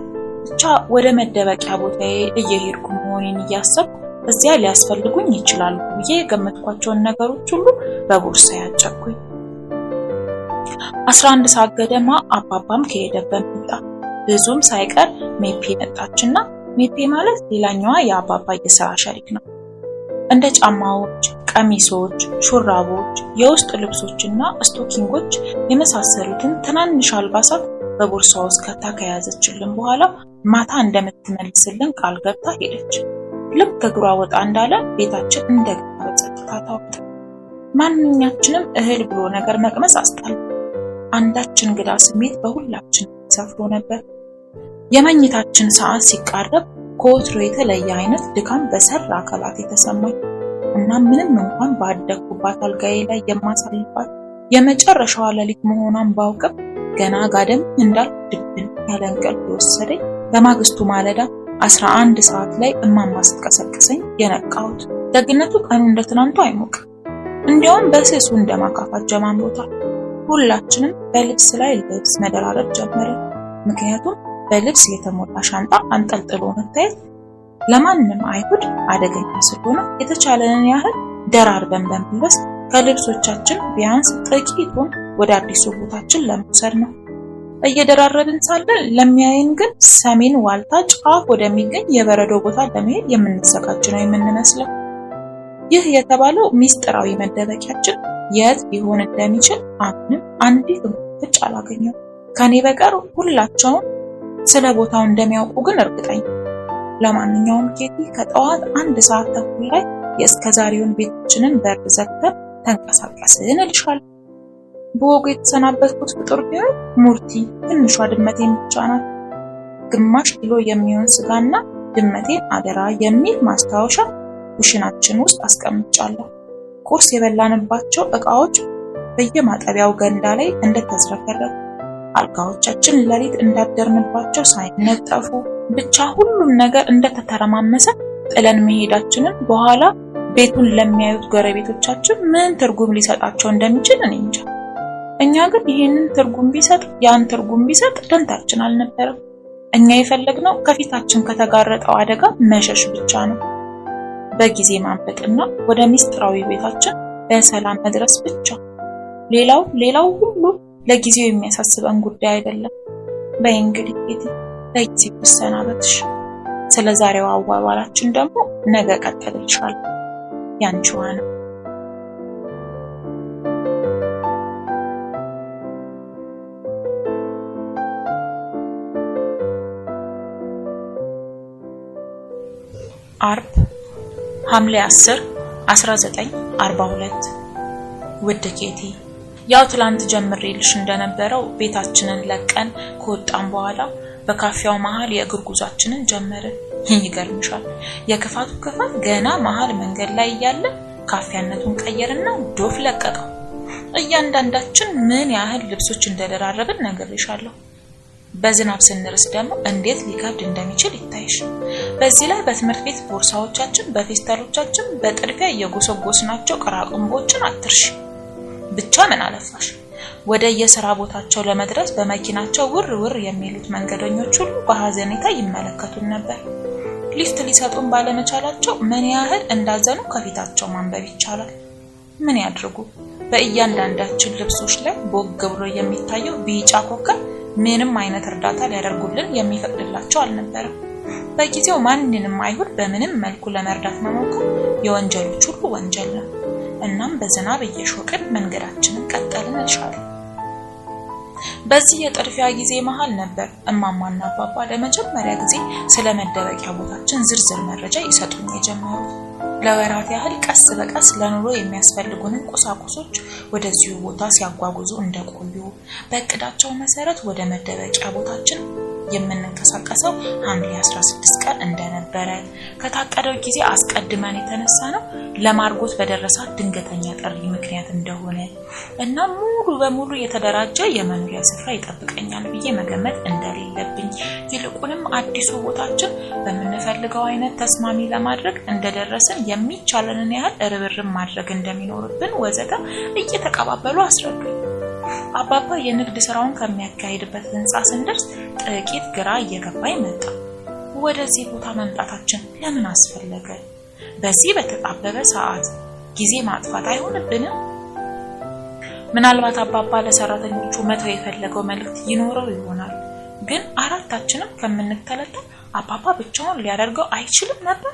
ብቻ ወደ መደበቂያ ቦታዬ እየሄድኩ መሆኔን እያሰብኩ እዚያ ሊያስፈልጉኝ ይችላሉ ብዬ የገመትኳቸውን ነገሮች ሁሉ በቦርሳዬ አጨኩኝ። 11 ሰዓት ገደማ አባባም ከሄደበት መጣ። ብዙም ሳይቀር ሜፔ መጣችና ሜፔ ማለት ሌላኛዋ የአባባ የሥራ ሸሪክ ነው። እንደ ጫማዎች፣ ቀሚሶች፣ ሹራቦች፣ የውስጥ ልብሶችና ስቶኪንጎች የመሳሰሉትን ትናንሽ አልባሳት በቦርሳ ውስጥ ከታ ከያዘችልን በኋላ ማታ እንደምትመልስልን ቃል ገብታ ሄደች። ልክ እግሯ ወጣ እንዳለ ቤታችን እንደገና በጸጥታ ተዋጠ። ማንኛችንም እህል ብሎ ነገር መቅመስ አስጣል። አንዳች እንግዳ ስሜት በሁላችን ሰፍሮ ነበር። የመኝታችን ሰዓት ሲቃረብ ከወትሮ የተለየ አይነት ድካም በሰራ አካላት የተሰማኝ እና ምንም እንኳን ባደኩባት አልጋዬ ላይ የማሳልፋት የመጨረሻዋ ሌሊት መሆኗን ባውቅም ገና ጋደም እንዳል ድብን ያለ እንቅልፍ የወሰደኝ በማግስቱ ማለዳ 11 ሰዓት ላይ እማማ ስትቀሰቅሰኝ የነቃሁት። ደግነቱ ቀኑ እንደ ትናንቱ አይሞቅም። እንዲያውም በስሱ እንደማካፋት ጀማምሮታል። ሁላችንም በልብስ ላይ ልብስ መደራረብ ጀመረ። ምክንያቱም በልብስ የተሞላ ሻንጣ አንጠልጥሎ መታየት ለማንም አይሁድ አደገኛ ስለሆነ የተቻለንን ያህል ደራርበን በመልበስ ከልብሶቻችን ቢያንስ ጥቂቱን ወደ አዲሱ ቦታችን ለመውሰድ ነው። እየደራረብን ሳለ ለሚያየን ግን ሰሜን ዋልታ ጫፍ ወደሚገኝ የበረዶ ቦታ ለመሄድ የምንዘጋጅ ነው የምንመስለው። ይህ የተባለው ሚስጥራዊ መደበቂያችን የት ሊሆን እንደሚችል አሁንም አንዲት ፍንጭ አላገኘው። ከኔ በቀር ሁላቸውም ስለ ቦታው እንደሚያውቁ ግን እርግጠኛ። ለማንኛውም ኬቲ ከጠዋት 1 ሰዓት ተኩል ላይ የእስከዛሬውን ቤታችንን በር ዘግተን ተንቀሳቀስን እልሻለሁ። በወጉ የተሰናበትኩት ፍጡር ቢሆን ሙርቲ ትንሿ ድመቴን ብቻ ናት። ግማሽ ኪሎ የሚሆን ስጋና ድመቴን አደራ የሚል ማስታወሻ ኩሽናችን ውስጥ አስቀምጫለሁ። ቁርስ የበላንባቸው ዕቃዎች በየማጠቢያው ገንዳ ላይ እንደተዝረከረኩ፣ አልጋዎቻችን ሌሊት እንዳደርንባቸው ሳይነጠፉ፣ ብቻ ሁሉም ነገር እንደተተረማመሰ ጥለን መሄዳችንን በኋላ ቤቱን ለሚያዩት ጎረቤቶቻችን ምን ትርጉም ሊሰጣቸው እንደሚችል እኔ እንጃ። እኛ ግን ይሄንን ትርጉም ቢሰጥ ያን ትርጉም ቢሰጥ ደንታችን አልነበረም። እኛ የፈለግነው ከፊታችን ከተጋረጠው አደጋ መሸሽ ብቻ ነው። በጊዜ ማንበጥና ወደ ሚስጥራዊ ቤታችን በሰላም መድረስ ብቻ። ሌላው ሁሉ ለጊዜው የሚያሳስበን ጉዳይ አይደለም። በእንግዲህ ለጊዜው ተሰናበትሽ። ስለ ዛሬው አዋዋላችን ደግሞ ነገ ቀጥልልሻለሁ። ያንቺዋ ነው። አርብ ሐምሌ 10 1942 ውድ ኬቲ፣ ያው ትላንት ጀምሬልሽ እንደነበረው ቤታችንን ለቀን ከወጣን በኋላ በካፌው መሃል የእግር ጉዟችንን ጀመርን። ይገርምሻል፣ የክፋቱ ክፋት ገና መሃል መንገድ ላይ እያለ ካፌያነቱን ቀየርና ዶፍ ለቀቀው። እያንዳንዳችን ምን ያህል ልብሶች እንደደራረብን ነግሬሻለሁ። በዝናብ ስንርስ ደግሞ እንዴት ሊከብድ እንደሚችል ይታይሽ። በዚህ ላይ በትምህርት ቤት ቦርሳዎቻችን በፌስታሎቻችን በጥድፊያ የጎሰጎስናቸው ቅራቅንቦችን አትርሺ። ብቻ ምን አለፋሽ ወደ የሥራ ቦታቸው ለመድረስ በመኪናቸው ውር የሚሉት መንገደኞች ሁሉ በሐዘኔታ ይመለከቱን ነበር። ሊፍት ሊሰጡን ባለመቻላቸው ምን ያህል እንዳዘኑ ከፊታቸው ማንበብ ይቻላል። ምን ያድርጉ፣ በእያንዳንዳችን ልብሶች ላይ ቦግ ብሎ የሚታየው ቢጫ ኮከብ ምንም አይነት እርዳታ ሊያደርጉልን የሚፈቅድላቸው አልነበረም። በጊዜው ማንንም አይሁን በምንም መልኩ ለመርዳት መሞከር የወንጀሎች ሁሉ ወንጀል ነው። እናም በዝናብ እየሾቅን መንገዳችንን ቀጠልን እልሻለሁ። በዚህ የጥድፊያ ጊዜ መሃል ነበር እማማና አባባ ለመጀመሪያ ጊዜ ስለ መደበቂያ ቦታችን ዝርዝር መረጃ ይሰጡኝ የጀመሩት። ለወራት ያህል ቀስ በቀስ ለኑሮ የሚያስፈልጉንን ቁሳቁሶች ወደዚሁ ቦታ ሲያጓጉዙ እንደቆዩ፣ በእቅዳቸው መሰረት ወደ መደበቂያ ቦታችን የምንንቀሳቀሰው ሐምሌ 16 ቀን እንደነበረ፣ ከታቀደው ጊዜ አስቀድመን የተነሳ ነው ለማርጎት በደረሳት ድንገተኛ ጥሪ ምክንያት እንደሆነ እና ሙሉ በሙሉ የተደራጀ የመኖሪያ ስፍራ ይጠብቀኛል ብዬ መገመት እንደሌለብኝ፣ ይልቁንም አዲሱ ቦታችን በምንፈልገው አይነት ተስማሚ ለማድረግ እንደደረስን የሚቻለንን ያህል ርብርብ ማድረግ እንደሚኖርብን ወዘተ እየተቀባበሉ አስረዱኝ። አባባ የንግድ ስራውን ከሚያካሂድበት ህንጻ ስንደርስ ጥቂት ግራ እየገባኝ መጣ። ወደዚህ ቦታ መምጣታችን ለምን አስፈለገ? በዚህ በተጣበበ ሰዓት ጊዜ ማጥፋት አይሆንብንም? ምናልባት አባባ ለሰራተኞቹ መተው የፈለገው መልእክት ይኖረው ይሆናል። ግን አራታችንም ከምንተለተል አባባ ብቻውን ሊያደርገው አይችልም ነበር?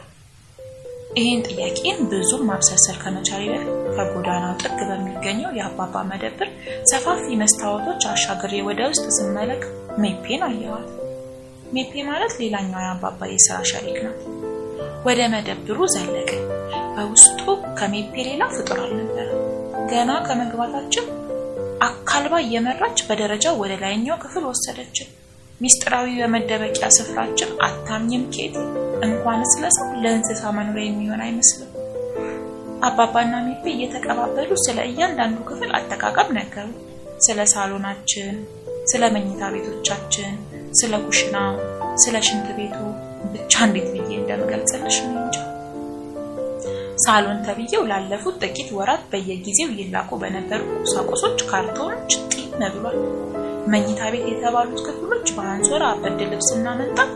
ይህን ጥያቄን ብዙም ማብሰልሰል ከመቻሌ በፊት ከጎዳናው ጥግ በሚገኘው የአባባ መደብር ሰፋፊ መስታወቶች አሻግሬ ወደ ውስጥ ስመለከት ሜፔን አየኋት። ሜፔ ማለት ሌላኛው የአባባ የሥራ ሸሪክ ናት። ወደ መደብሩ ዘለቀ። በውስጡ ከሜፔ ሌላ ፍጡር አልነበረም። ገና ከመግባታችን አካልባ እየመራች በደረጃ ወደ ላይኛው ክፍል ወሰደችን። ሚስጥራዊ የመደበቂያ ስፍራችን አታምኝም ኬቲ፣ እንኳንስ ለሰው ለእንስሳ መኖሪያ የሚሆን አይመስልም። አባባና ሜፔ እየተቀባበሉ ስለ እያንዳንዱ ክፍል አጠቃቀም ነገሩ። ስለ ሳሎናችን፣ ስለ መኝታ ቤቶቻችን፣ ስለ ኩሽናው፣ ስለ ሽንት ቤቱ፣ ብቻ እንዴት ብዬ እንደምገልጽልሽ ነው እንጃ። ሳሎን ተብዬው ላለፉት ጥቂት ወራት በየጊዜው ይላኩ በነበሩ ቁሳቁሶች ካርቶኖች ጢም ብሏል። መኝታ ቤት የተባሉት ክፍሎች በአንሶላ ብርድ ልብስና ምንጣፍ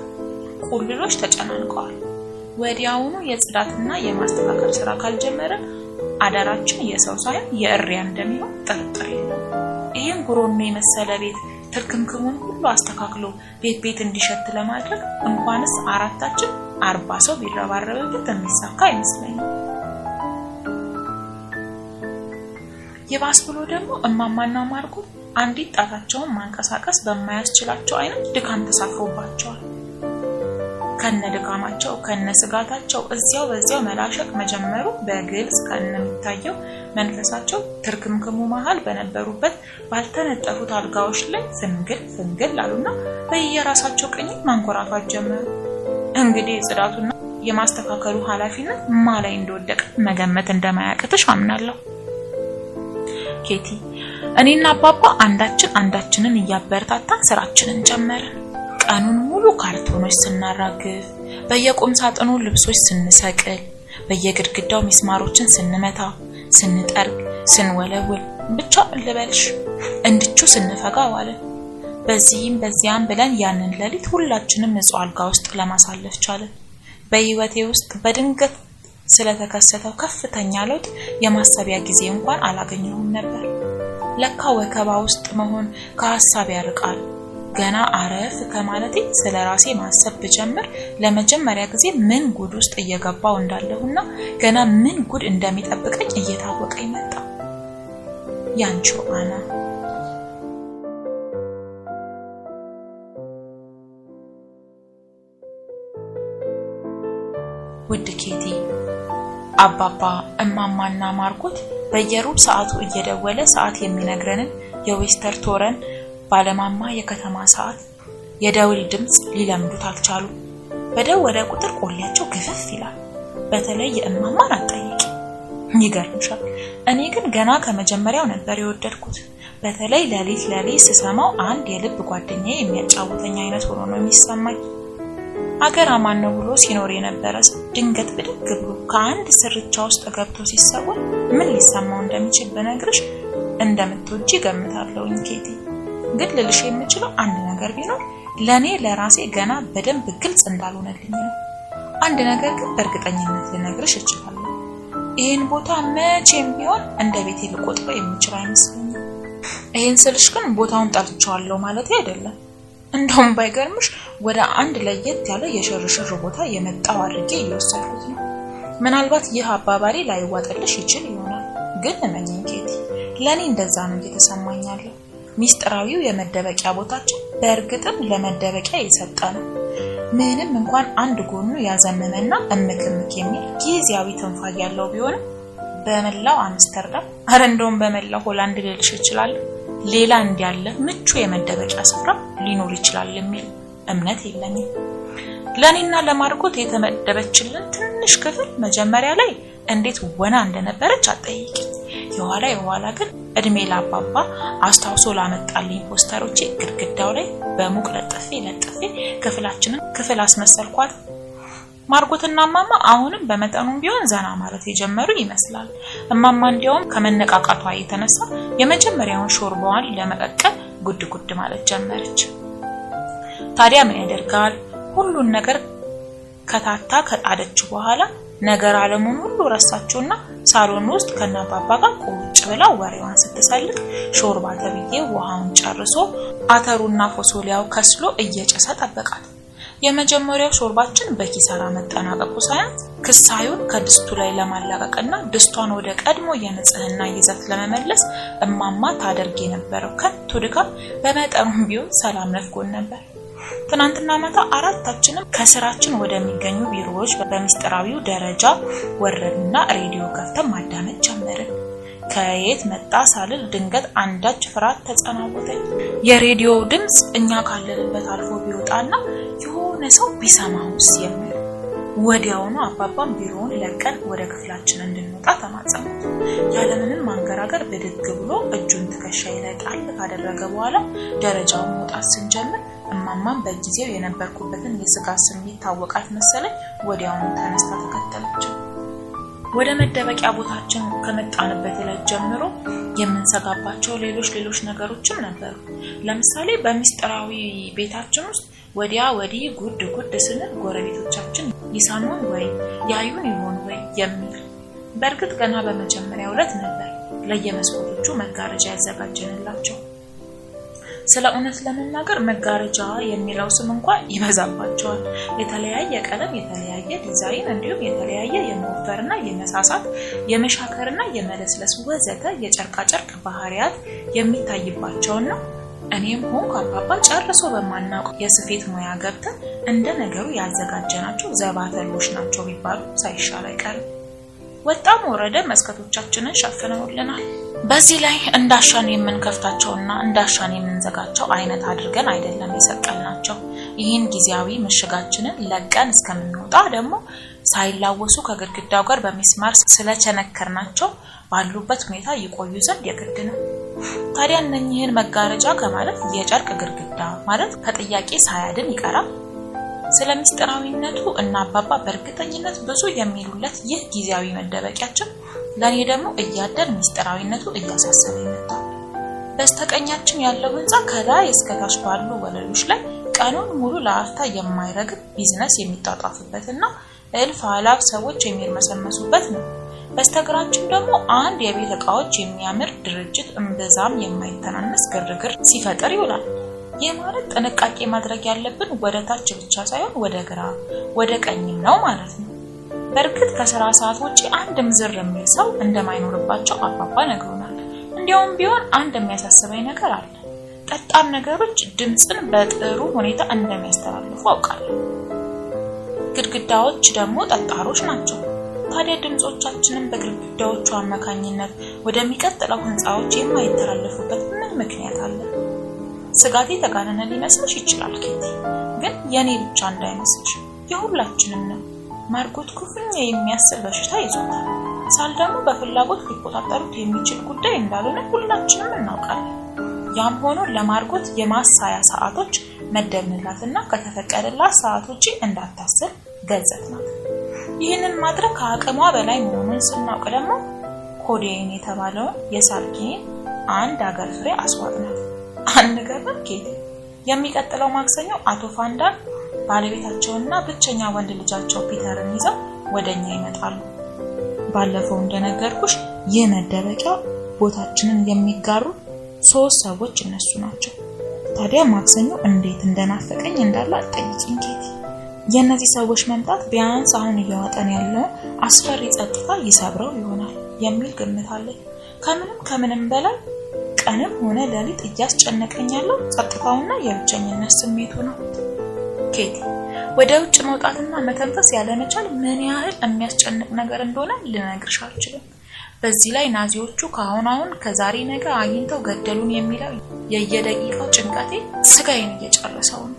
ቁልሎች ተጨናንቀዋል። ወዲያውኑ የጽዳትና የማስተካከል ስራ ካልጀመረ አዳራችን የሰው ሳይሆን የእሪያ እንደሚሆን ጥርጥር የለም። ይህን ጉሮኖ የመሰለ ቤት ትርክምክሙን ሁሉ አስተካክሎ ቤት እንዲሸት ለማድረግ እንኳንስ አራታችን 40 ሰው ቢረባረብበት የሚሳካ አይመስለኝም። የባስ ብሎ ደግሞ እማማና ማርቆት አንዲት ጣታቸውን ማንቀሳቀስ በማያስችላቸው አይነት ድካም ተሳፍሮባቸዋል። ከነድካማቸው ከነስጋታቸው እዚያው በዚያው መላሸቅ መጀመሩ በግልጽ ከነሚታየው መንፈሳቸው ትርክምክሙ መሃል በነበሩበት ባልተነጠፉት አልጋዎች ላይ ፍንግል አሉና በየራሳቸው ቅኝት ማንኮራፋት ጀመሩ። እንግዲህ ጽዳቱና የማስተካከሉ ኃላፊነት ማላይ እንደወደቀ መገመት እንደማያቅትሽ አምናለሁ። ኬቲ እኔና አባባ አንዳችንን እያበረታታን ስራችንን ጀመርን። ቀኑን ሙሉ ካርቶኖች ስናራግፍ፣ በየቁም ሳጥኑ ልብሶች ስንሰቅል፣ በየግድግዳው ሚስማሮችን ስንመታ፣ ስንጠርግ፣ ስንወለውል ብቻ ልበልሽ እንድቹ ስንፈጋ ዋለን። በዚህም በዚያም ብለን ያንን ሌሊት ሁላችንም ንጹህ አልጋ ውስጥ ለማሳለፍ ቻለን። በህይወቴ ውስጥ በድንገት ስለተከሰተው ከፍተኛ ለውጥ የማሰቢያ ጊዜ እንኳን አላገኘሁም ነበር። ለካ ወከባ ውስጥ መሆን ከሐሳብ ያርቃል። ገና አረፍ ከማለቴ ስለራሴ ማሰብ ብጀምር ለመጀመሪያ ጊዜ ምን ጉድ ውስጥ እየገባው እንዳለሁና ገና ምን ጉድ እንደሚጠብቀኝ እየታወቀኝ መጣ። ያንቺው አና። ውድ ኬቲ፣ አባባ እማማና ማርቆት በየሩብ ሰዓቱ እየደወለ ሰዓት የሚነግረንን የዌስተርቶረን ባለማማ የከተማ ሰዓት የደውል ድምጽ ሊለምዱት አልቻሉ። በደወለ ቁጥር ቆሌያቸው ግፍፍ ይላል። በተለይ የእማማን አጠይቂ ይገርምሻል። እኔ ግን ገና ከመጀመሪያው ነበር የወደድኩት። በተለይ ሌሊት ስሰማው አንድ የልብ ጓደኛዬ የሚያጫውተኝ አይነት ሆኖ ነው የሚሰማኝ። አገር አማን ነው ብሎ ሲኖር የነበረ ሰው ድንገት ብድግ ብሎ ከአንድ ስርቻ ውስጥ ገብቶ ሲሰወር ምን ሊሰማው እንደሚችል በነግርሽ እንደምትወጂ ገምታለሁኝ ኬቲ። ግን ልልሽ የምችለው አንድ ነገር ቢኖር ለኔ ለራሴ ገና በደንብ ግልጽ እንዳልሆነልኝ ነው። አንድ ነገር ግን በእርግጠኝነት ልነግርሽ እችላለሁ። ይሄን ቦታ መቼም ቢሆን እንደ ቤቴ ልቆጥረው የምችል አይመስለኝም። ይሄን ስልሽ ግን ቦታውን ጠልቼዋለሁ ማለት አይደለም። እንደውም ባይገርምሽ ወደ አንድ ለየት ያለ የሽርሽር ቦታ የመጣው አድርጌ እየወሰድኩት ነው። ምናልባት ይህ አባባሌ ላይዋጥልሽ ይችል ይሆናል፣ ግን እመኚኝ ኬቲ፣ ለኔ እንደዛ ነው እየተሰማኝ ያለው። ሚስጥራዊው የመደበቂያ ቦታችን በእርግጥም ለመደበቂያ የሰጠ ነው። ምንም እንኳን አንድ ጎኑ ያዘመመና እምክምክ የሚል ጊዜያዊ ትንፋግ ያለው ቢሆንም በመላው አምስተርዳም አረ እንደውም በመላው ሆላንድ ልልሽ ይችላል ሌላ እንዲያለ ምቹ የመደበቂያ ስፍራ ሊኖር ይችላል የሚል እምነት የለኝም። ለኔና ለማርቆት የተመደበችልን ትንሽ ክፍል መጀመሪያ ላይ እንዴት ወና እንደነበረች አጠይቂኝ። የኋላ ግን እድሜ ለአባባ አስታውሶ ላመጣልኝ ፖስተሮች ግድግዳው ላይ በሙቅ ለጥፌ ክፍላችንን ክፍል አስመሰልኳት። ማርቆትና እማማ አሁንም በመጠኑም ቢሆን ዘና ማለት የጀመሩ ይመስላል። እማማ እንዲያውም ከመነቃቃቷ የተነሳ የመጀመሪያውን ሾርባዋን ለመቀቀል ጉድ ማለት ጀመረች። ታዲያ ምን ያደርጋል፣ ሁሉን ነገር ከታታ ከጣደች በኋላ ነገር ዓለሙን ሁሉ ረሳችውና ሳሎን ውስጥ ከነአባባ ጋር ቁጭ ብላ ወሬዋን ስትሰልቅ ሾርባ ተብዬ ውሃውን ጨርሶ አተሩና ፎሶሊያው ከስሎ እየጨሰ ጠበቃት። የመጀመሪያው ሾርባችን በኪሳራ መጠናቀቁ ሳያንስ ክሳዩን ከድስቱ ላይ ለማላቀቅና ድስቷን ወደ ቀድሞ የንጽህና ይዘት ለመመለስ እማማ ታደርግ የነበረው ከንቱ ድካም በመጠኑም ቢሆን ሰላም ነፍጎን ነበር። ትናንትና ማታ አራታችንም ከስራችን ወደሚገኙ ቢሮዎች በሚስጥራዊው ደረጃ ወረድና ሬዲዮ ከፍተን ማዳመጥ ጀመርን። ከየት መጣ ሳልል ድንገት አንዳች ፍርሃት ተጸናወተኝ። የሬዲዮ ድምጽ እኛ ካለንበት አልፎ ቢወጣና የሆነ ሰው ቢሰማውስ የሚል። ወዲያውኑ አባባም ቢሮውን ለቀን ወደ ክፍላችን እንድንወጣ ተማጸኑት። ያለምንም ማንገራገር ብድግ ብሎ እጁን ትከሻዬ ላይ ጣል ካደረገ በኋላ ደረጃውን መውጣት ስንጀምር እማማም በጊዜው የነበርኩበትን የስጋት ስሜት ታወቃት መሰለኝ ወዲያውኑ ተነስታ ተከተለችው። ወደ መደበቂያ ቦታችን ከመጣንበት ዕለት ጀምሮ የምንሰጋባቸው ሌሎች ነገሮችም ነበሩ። ለምሳሌ በሚስጥራዊ ቤታችን ውስጥ ወዲያ ወዲህ ጉድ ስንል ጎረቤቶቻችን ይሰሙን ወይ ያዩን ይሆን ወይ የሚል። በእርግጥ ገና በመጀመሪያው ዕለት ነበር ለየመስኮቶቹ መጋረጃ ያዘጋጀንላቸው። ስለ እውነት ለመናገር መጋረጃ የሚለው ስም እንኳን ይበዛባቸዋል። የተለያየ ቀለም፣ የተለያየ ዲዛይን እንዲሁም የተለያየ የመወፈርና የመሳሳት የመሻከርና የመለስለስ ወዘተ የጨርቃ ጨርቅ ባህሪያት የሚታይባቸውና እኔም ሆንኩ አባባ ጨርሶ በማናውቀው የስፌት ሙያ ገብተን እንደ ነገሩ ያዘጋጀናቸው ዘባተሎች ናቸው ቢባሉ ሳይሻል አይቀርም። ወጣም ወረደ መስኮቶቻችንን ሸፍነውልናል። በዚህ ላይ እንዳሻን የምንከፍታቸውና እንዳሻን የምንዘጋቸው አይነት አድርገን አይደለም የሰቀልናቸው። ይህን ጊዜያዊ ምሽጋችንን ለቀን እስከምንወጣ ደግሞ ሳይላወሱ ከግድግዳው ጋር በሚስማር ስለቸነከርናቸው ባሉበት ሁኔታ ይቆዩ ዘንድ የግድ ነው። ታዲያ እነኚህን መጋረጃ ከማለት የጨርቅ ግድግዳ ማለት ከጥያቄ ሳያድን ይቀራል። ስለ ምስጢራዊነቱ እና አባባ በእርግጠኝነት ብዙ የሚሉለት ይህ ጊዜያዊ መደበቂያችን ለኔ ደግሞ እያደር ምስጢራዊነቱ እያሳሰበኝ መጣ። በስተቀኛችን ያለው ህንጻ ከላይ እስከ ታች ባሉ ወለሎች ላይ ቀኑን ሙሉ ለአፍታ የማይረግብ ቢዝነስ የሚጣጣፍበትና እልፍ አላፍ ሰዎች የሚርመሰመሱበት ነው። በስተግራችን ደግሞ አንድ የቤት ዕቃዎች የሚያምር ድርጅት እምብዛም የማይተናነስ ግርግር ሲፈጥር ይውላል። ይህ ማለት ጥንቃቄ ማድረግ ያለብን ወደ ታች ብቻ ሳይሆን ወደ ግራ ወደ ቀኝም ነው ማለት ነው። በእርግጥ ከሥራ ሰዓት ውጪ አንድም ዝር የሚል ሰው እንደማይኖርባቸው አባባ ነግሮናል። እንዲያውም ቢሆን አንድ የሚያሳስበኝ ነገር አለ። ጠጣር ነገሮች ድምፅን በጥሩ ሁኔታ እንደሚያስተላልፉ አውቃለሁ። ግድግዳዎች ደግሞ ጠጣሮች ናቸው። ታዲያ ድምጾቻችንን በግድግዳዎቹ አማካኝነት ወደሚቀጥለው ህንጻዎች የማይተላለፉበት ምን ምክንያት አለ? ስጋቴ ተጋነነ ሊመስልሽ ይችላል ኬቲ፣ ግን የኔ ብቻ እንዳይመስልሽ የሁላችንም ነው። ማርጎት ኩፍኛ የሚያስል በሽታ ይዞታል። ሳል ደግሞ በፍላጎት ሊቆጣጠሩት የሚችል ጉዳይ እንዳልሆነ ሁላችንም እናውቃለን። ያም ሆኖ ለማርጎት የማሳያ ሰዓቶች መደብንላትና ከተፈቀደላት ሰዓት ውጪ እንዳታስል ገዘትናት። ይህንን ማድረግ ከአቅሟ በላይ መሆኑን ስናውቅ ደግሞ ኮዴን የተባለውን የሳልኪን አንድ አገር ፍሬ አስዋጥናት። አንገርም ኬቲ። የሚቀጥለው ማክሰኞ አቶ ፋንዳን ባለቤታቸውና ብቸኛ ወንድ ልጃቸው ፒተርን ይዘው ወደኛ ይመጣሉ። ባለፈው እንደነገርኩሽ ይህ መደበቂያ ቦታችንን የሚጋሩ 3 ሰዎች እነሱ ናቸው። ታዲያ ማክሰኞ እንዴት እንደናፈቀኝ እንዳለ አትጠይቂኝ ኬቲ። የእነዚህ ሰዎች መምጣት ቢያንስ አሁን እያወጣን ያለው አስፈሪ ጸጥታ ይሰብረው ይሆናል የሚል ግምት አለኝ። ከምንም በላይ ቀንም ሆነ ሌሊት እያስጨነቀኝ ያለው ጸጥታውና የብቸኝነት ስሜቱ ነው። ኬቲ፣ ወደ ውጭ መውጣትና መተንፈስ ያለመቻል ምን ያህል የሚያስጨንቅ ነገር እንደሆነ ልነግርሽ አልችልም። በዚህ ላይ ናዚዎቹ ከአሁን ከዛሬ ነገ አግኝተው ገደሉን የሚለው የየደቂቃው ጭንቀቴ ስጋዬን እየጨረሰው ነው።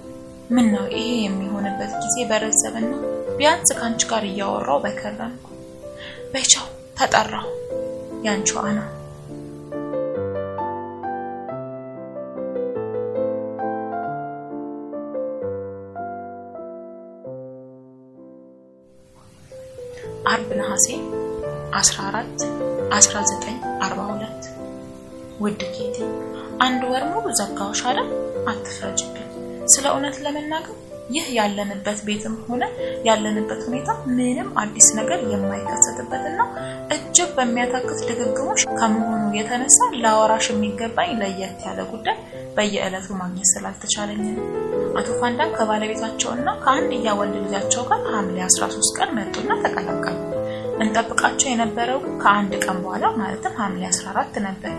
ምን ነው ይሄ የሚሆንበት ጊዜ በረዘበና ቢያንስ ካንቺ ጋር እያወራው በከረምኩ። በቻው ተጠራው። ያንቺ አና። አርብ ነሐሴ 14 1942 ውድ ኬቲ፣ አንድ ወር ሙሉ ዘጋውሽ አይደል? አትፍረጅብኝ። ስለ እውነት ለመናገር ይህ ያለንበት ቤትም ሆነ ያለንበት ሁኔታ ምንም አዲስ ነገር የማይከሰትበትና እጅግ በሚያታክት ድግግሞሽ ከመሆኑ የተነሳ ላወራሽ የሚገባኝ ለየት ያለ ጉዳይ በየዕለቱ ማግኘት ስላልተቻለኝ ነው። አቶ ፋንዳን ከባለቤታቸውና ከአንድያ ወንድ ልጃቸው ጋር ሐምሌ 13 ቀን መጡና ተቀላቀሉ። እንጠብቃቸው የነበረው ከአንድ ቀን በኋላ ማለትም ሐምሌ 14 ነበር።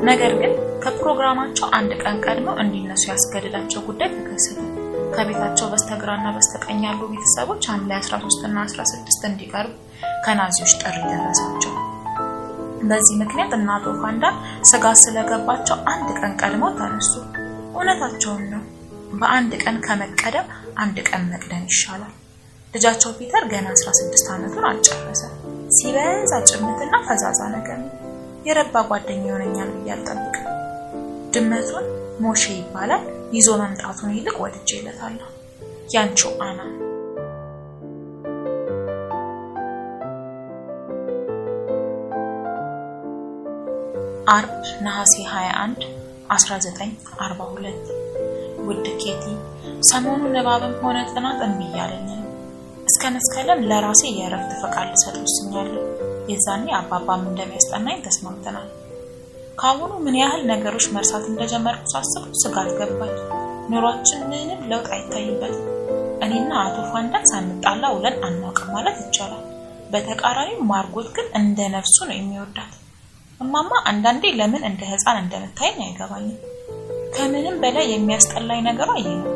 ነገር ግን ከፕሮግራማቸው አንድ ቀን ቀድመው እንዲነሱ ያስገደዳቸው ጉዳይ ተከሰተ። ከቤታቸው በስተግራና በስተቀኝ ያሉ ቤተሰቦች ሐምሌ 13 እና 16 እንዲቀርቡ ከናዚዎች ጥሪ ደረሳቸው። በዚህ ምክንያት አቶ ፋንዳን ስጋት ስለገባቸው አንድ ቀን ቀድመው ተነሱ። እውነታቸውን ነው። በአንድ ቀን ከመቀደም አንድ ቀን መቅደም ይሻላል። ልጃቸው ፒተር ገና 16 ዓመቱን አልጨረሰ። ሲበዛ ጭምትና ፈዛዛ ነገር ነው። የረባ ጓደኛ ይሆነኛል ብዬ አልጠብቅም። ድመቱን ሞሼ ይባላል ይዞ መምጣቱን ይልቅ ወድጄለታለሁ። ያንቺ አና። አርብ ነሐሴ 21 1942 ውድ ኬቲ፣ ሰሞኑ ንባብም ሆነ ጥናት እንቢ እያለኝ ነው። እስከ መስከረም ለራሴ የእረፍት ፈቃድ ልሰጥ ወስኛለሁ። የዛኔ አባባም እንደሚያስጠናኝ ተስማምተናል። ካሁኑ ምን ያህል ነገሮች መርሳት እንደጀመርኩ ሳስብ ስጋት ገባኝ። ኑሯችን ምንም ለውጥ አይታይበትም። እኔና አቶ ፋንዳን ሳንጣላ ውለን አናውቅም ማለት ይቻላል። በተቃራኒው ማርጎት ግን እንደ ነፍሱ ነው የሚወዳት። እማማ አንዳንዴ ለምን እንደ ሕፃን እንደምታየኝ አይገባኝም። ከምንም በላይ የሚያስጠላኝ ነገሯ ይሄ ነው።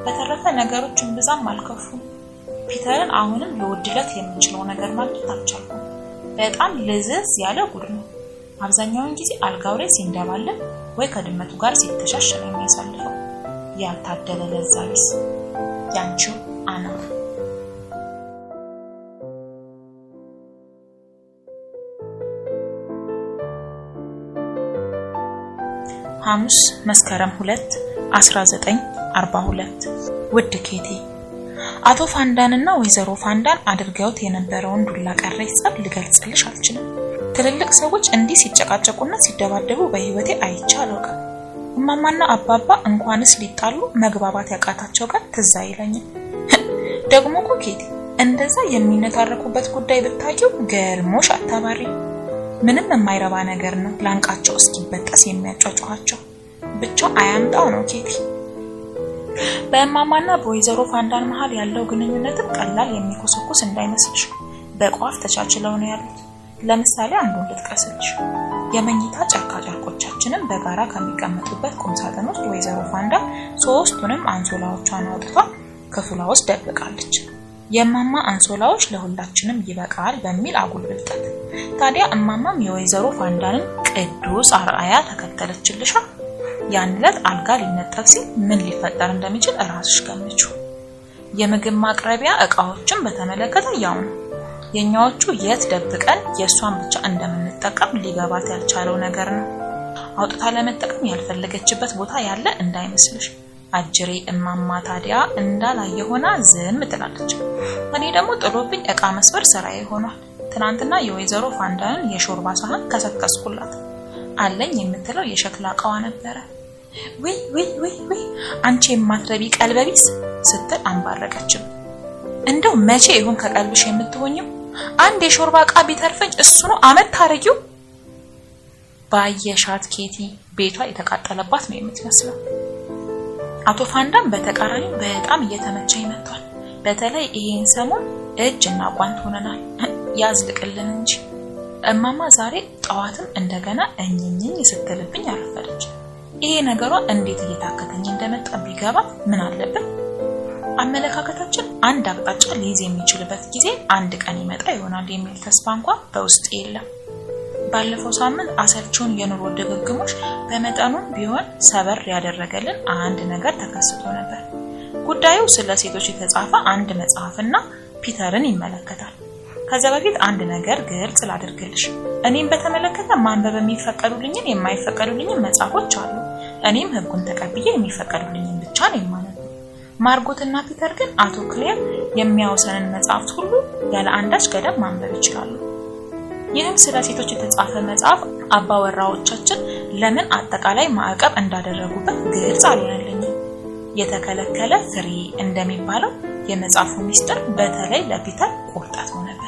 በተረፈ ነገሮችን ብዛም አልከፉም። ፒተርን አሁንም ለወድለት የምንችለው ነገር ማግኘት አልቻልኩም። በጣም ልዝዝ ያለ ጉድ ነው። አብዛኛውን ጊዜ አልጋው ላይ ሲንደባለል ወይ ከድመቱ ጋር ሲተሻሽ ነው የሚያሳልፈው። ያልታደለ ለዛ ቢስ። ያንቺው አና። ሐሙስ መስከረም 2 1942 ውድ ኬቲ፣ አቶ ፋንዳንና ወይዘሮ ፋንዳን አድርገውት የነበረውን ዱላ ቀረሽ ጸብ ልገልጽልሽ አልችልም። ትልልቅ ሰዎች እንዲህ ሲጨቃጨቁና ሲደባደቡ በህይወቴ አይቼ አላውቅም። እማማና አባባ እንኳንስ ሊጣሉ መግባባት ያቃታቸው ጋር ትዝ አይለኝም። ደግሞ እኮ ኬቲ እንደዛ የሚነታረኩበት ጉዳይ ብታየው ገርሞሽ አታባሪ። ምንም የማይረባ ነገር ነው ላንቃቸው እስኪበጠስ የሚያጫጫዋቸው። ብቻ አያምጣው ነው ኬቲ። በእማማና በወይዘሮ ፋንዳን መሃል ያለው ግንኙነትም ቀላል የሚኮሰኩስ እንዳይመስልሽ። በቋፍ ተቻችለው ነው ያሉት። ለምሳሌ አንዱን ልጥቀስልሽ። የመኝታ ጨርቆቻችንን በጋራ ከሚቀመጡበት ቁም ሳጥን ውስጥ ወይዘሮ ፋንዳ 3ቱንም አንሶላዎቿን አውጥታ ክፍሏ ውስጥ ደብቃለች። የማማ አንሶላዎች ለሁላችንም ይበቃል በሚል አጉል ብልጠት። ታዲያ እማማም የወይዘሮ ፋንዳንን ቅዱስ አርአያ ተከተለችልሻ። ያን ዕለት አልጋ ሊነጠፍ ሲል ምን ሊፈጠር እንደሚችል እራስሽ ገምቹ። የምግብ ማቅረቢያ እቃዎችን በተመለከተ ያው ነው። የኛዎቹ የት ደብቀን የሷን ብቻ እንደምንጠቀም ሊገባት ያልቻለው ነገር ነው። አውጥታ ለመጠቀም ያልፈለገችበት ቦታ ያለ እንዳይመስልሽ። አጅሬ እማማ ታዲያ እንዳላየ ሆና ዝም ትላለች። እኔ ደግሞ ጥሎብኝ እቃ መስበር ስራዬ ሆኗል። ትናንትና የወይዘሮ ፋንዳንን የሾርባ ሳህን ከሰከስኩላት። አለኝ የምትለው የሸክላ እቃዋ ነበረ። ወይ አንቺ የማትረቢ ቀልበቢስ ስትል አንባረቀችም። እንደው መቼ ይሁን ከቀልብሽ የምትሆኝው? አንድ የሾርባ እቃ ቢተርፈኝ እሱ ነው አመት ታረጊው። ባየሻት ኬቲ ቤቷ የተቃጠለባት ነው የምትመስለው። አቶ ፋንዳም በተቃራኒው በጣም እየተመቸኝ መጥቷል። በተለይ ይሄን ሰሞን እጅና ጓንት ሆነናል። ያዝልቅልን እንጂ እማማ ዛሬ ጠዋትም እንደገና እኝኝኝ ስትልብኝ አረፈደች። ይሄ ነገሯ እንዴት እየታከተኝ እንደመጣ ቢገባት ምን አለበት? አመለካከታችን አንድ አቅጣጫ ሊይዝ የሚችልበት ጊዜ አንድ ቀን ይመጣ ይሆናል የሚል ተስፋ እንኳን በውስጥ የለም። ባለፈው ሳምንት አሰልቹን የኑሮ ድግግሞሽ በመጠኑም ቢሆን ሰበር ያደረገልን አንድ ነገር ተከስቶ ነበር። ጉዳዩ ስለ ሴቶች የተጻፈ አንድ መጽሐፍና ፒተርን ይመለከታል። ከዛ በፊት አንድ ነገር ግልጽ ላድርግልሽ። እኔም በተመለከተ ማንበብ የሚፈቀዱልኝን የማይፈቀዱልኝን መጽሐፎች አሉ። እኔም ህጉን ተቀብዬ የሚፈቀዱልኝን ብቻ ነው የማነበው። ማርጎትና ፒተር ግን አቶ ክሌር የሚያወሰንን መጽሐፍት ሁሉ ያለ አንዳች ገደብ ማንበብ ይችላሉ። ይህም ስለ ሴቶች የተጻፈ መጽሐፍ አባወራዎቻችን ለምን አጠቃላይ ማዕቀብ እንዳደረጉበት ግልጽ አልሆነልኝም። የተከለከለ ፍሬ እንደሚባለው የመጽሐፉ ሚስጥር በተለይ ለፒተር ቁርጠት ሆነበት።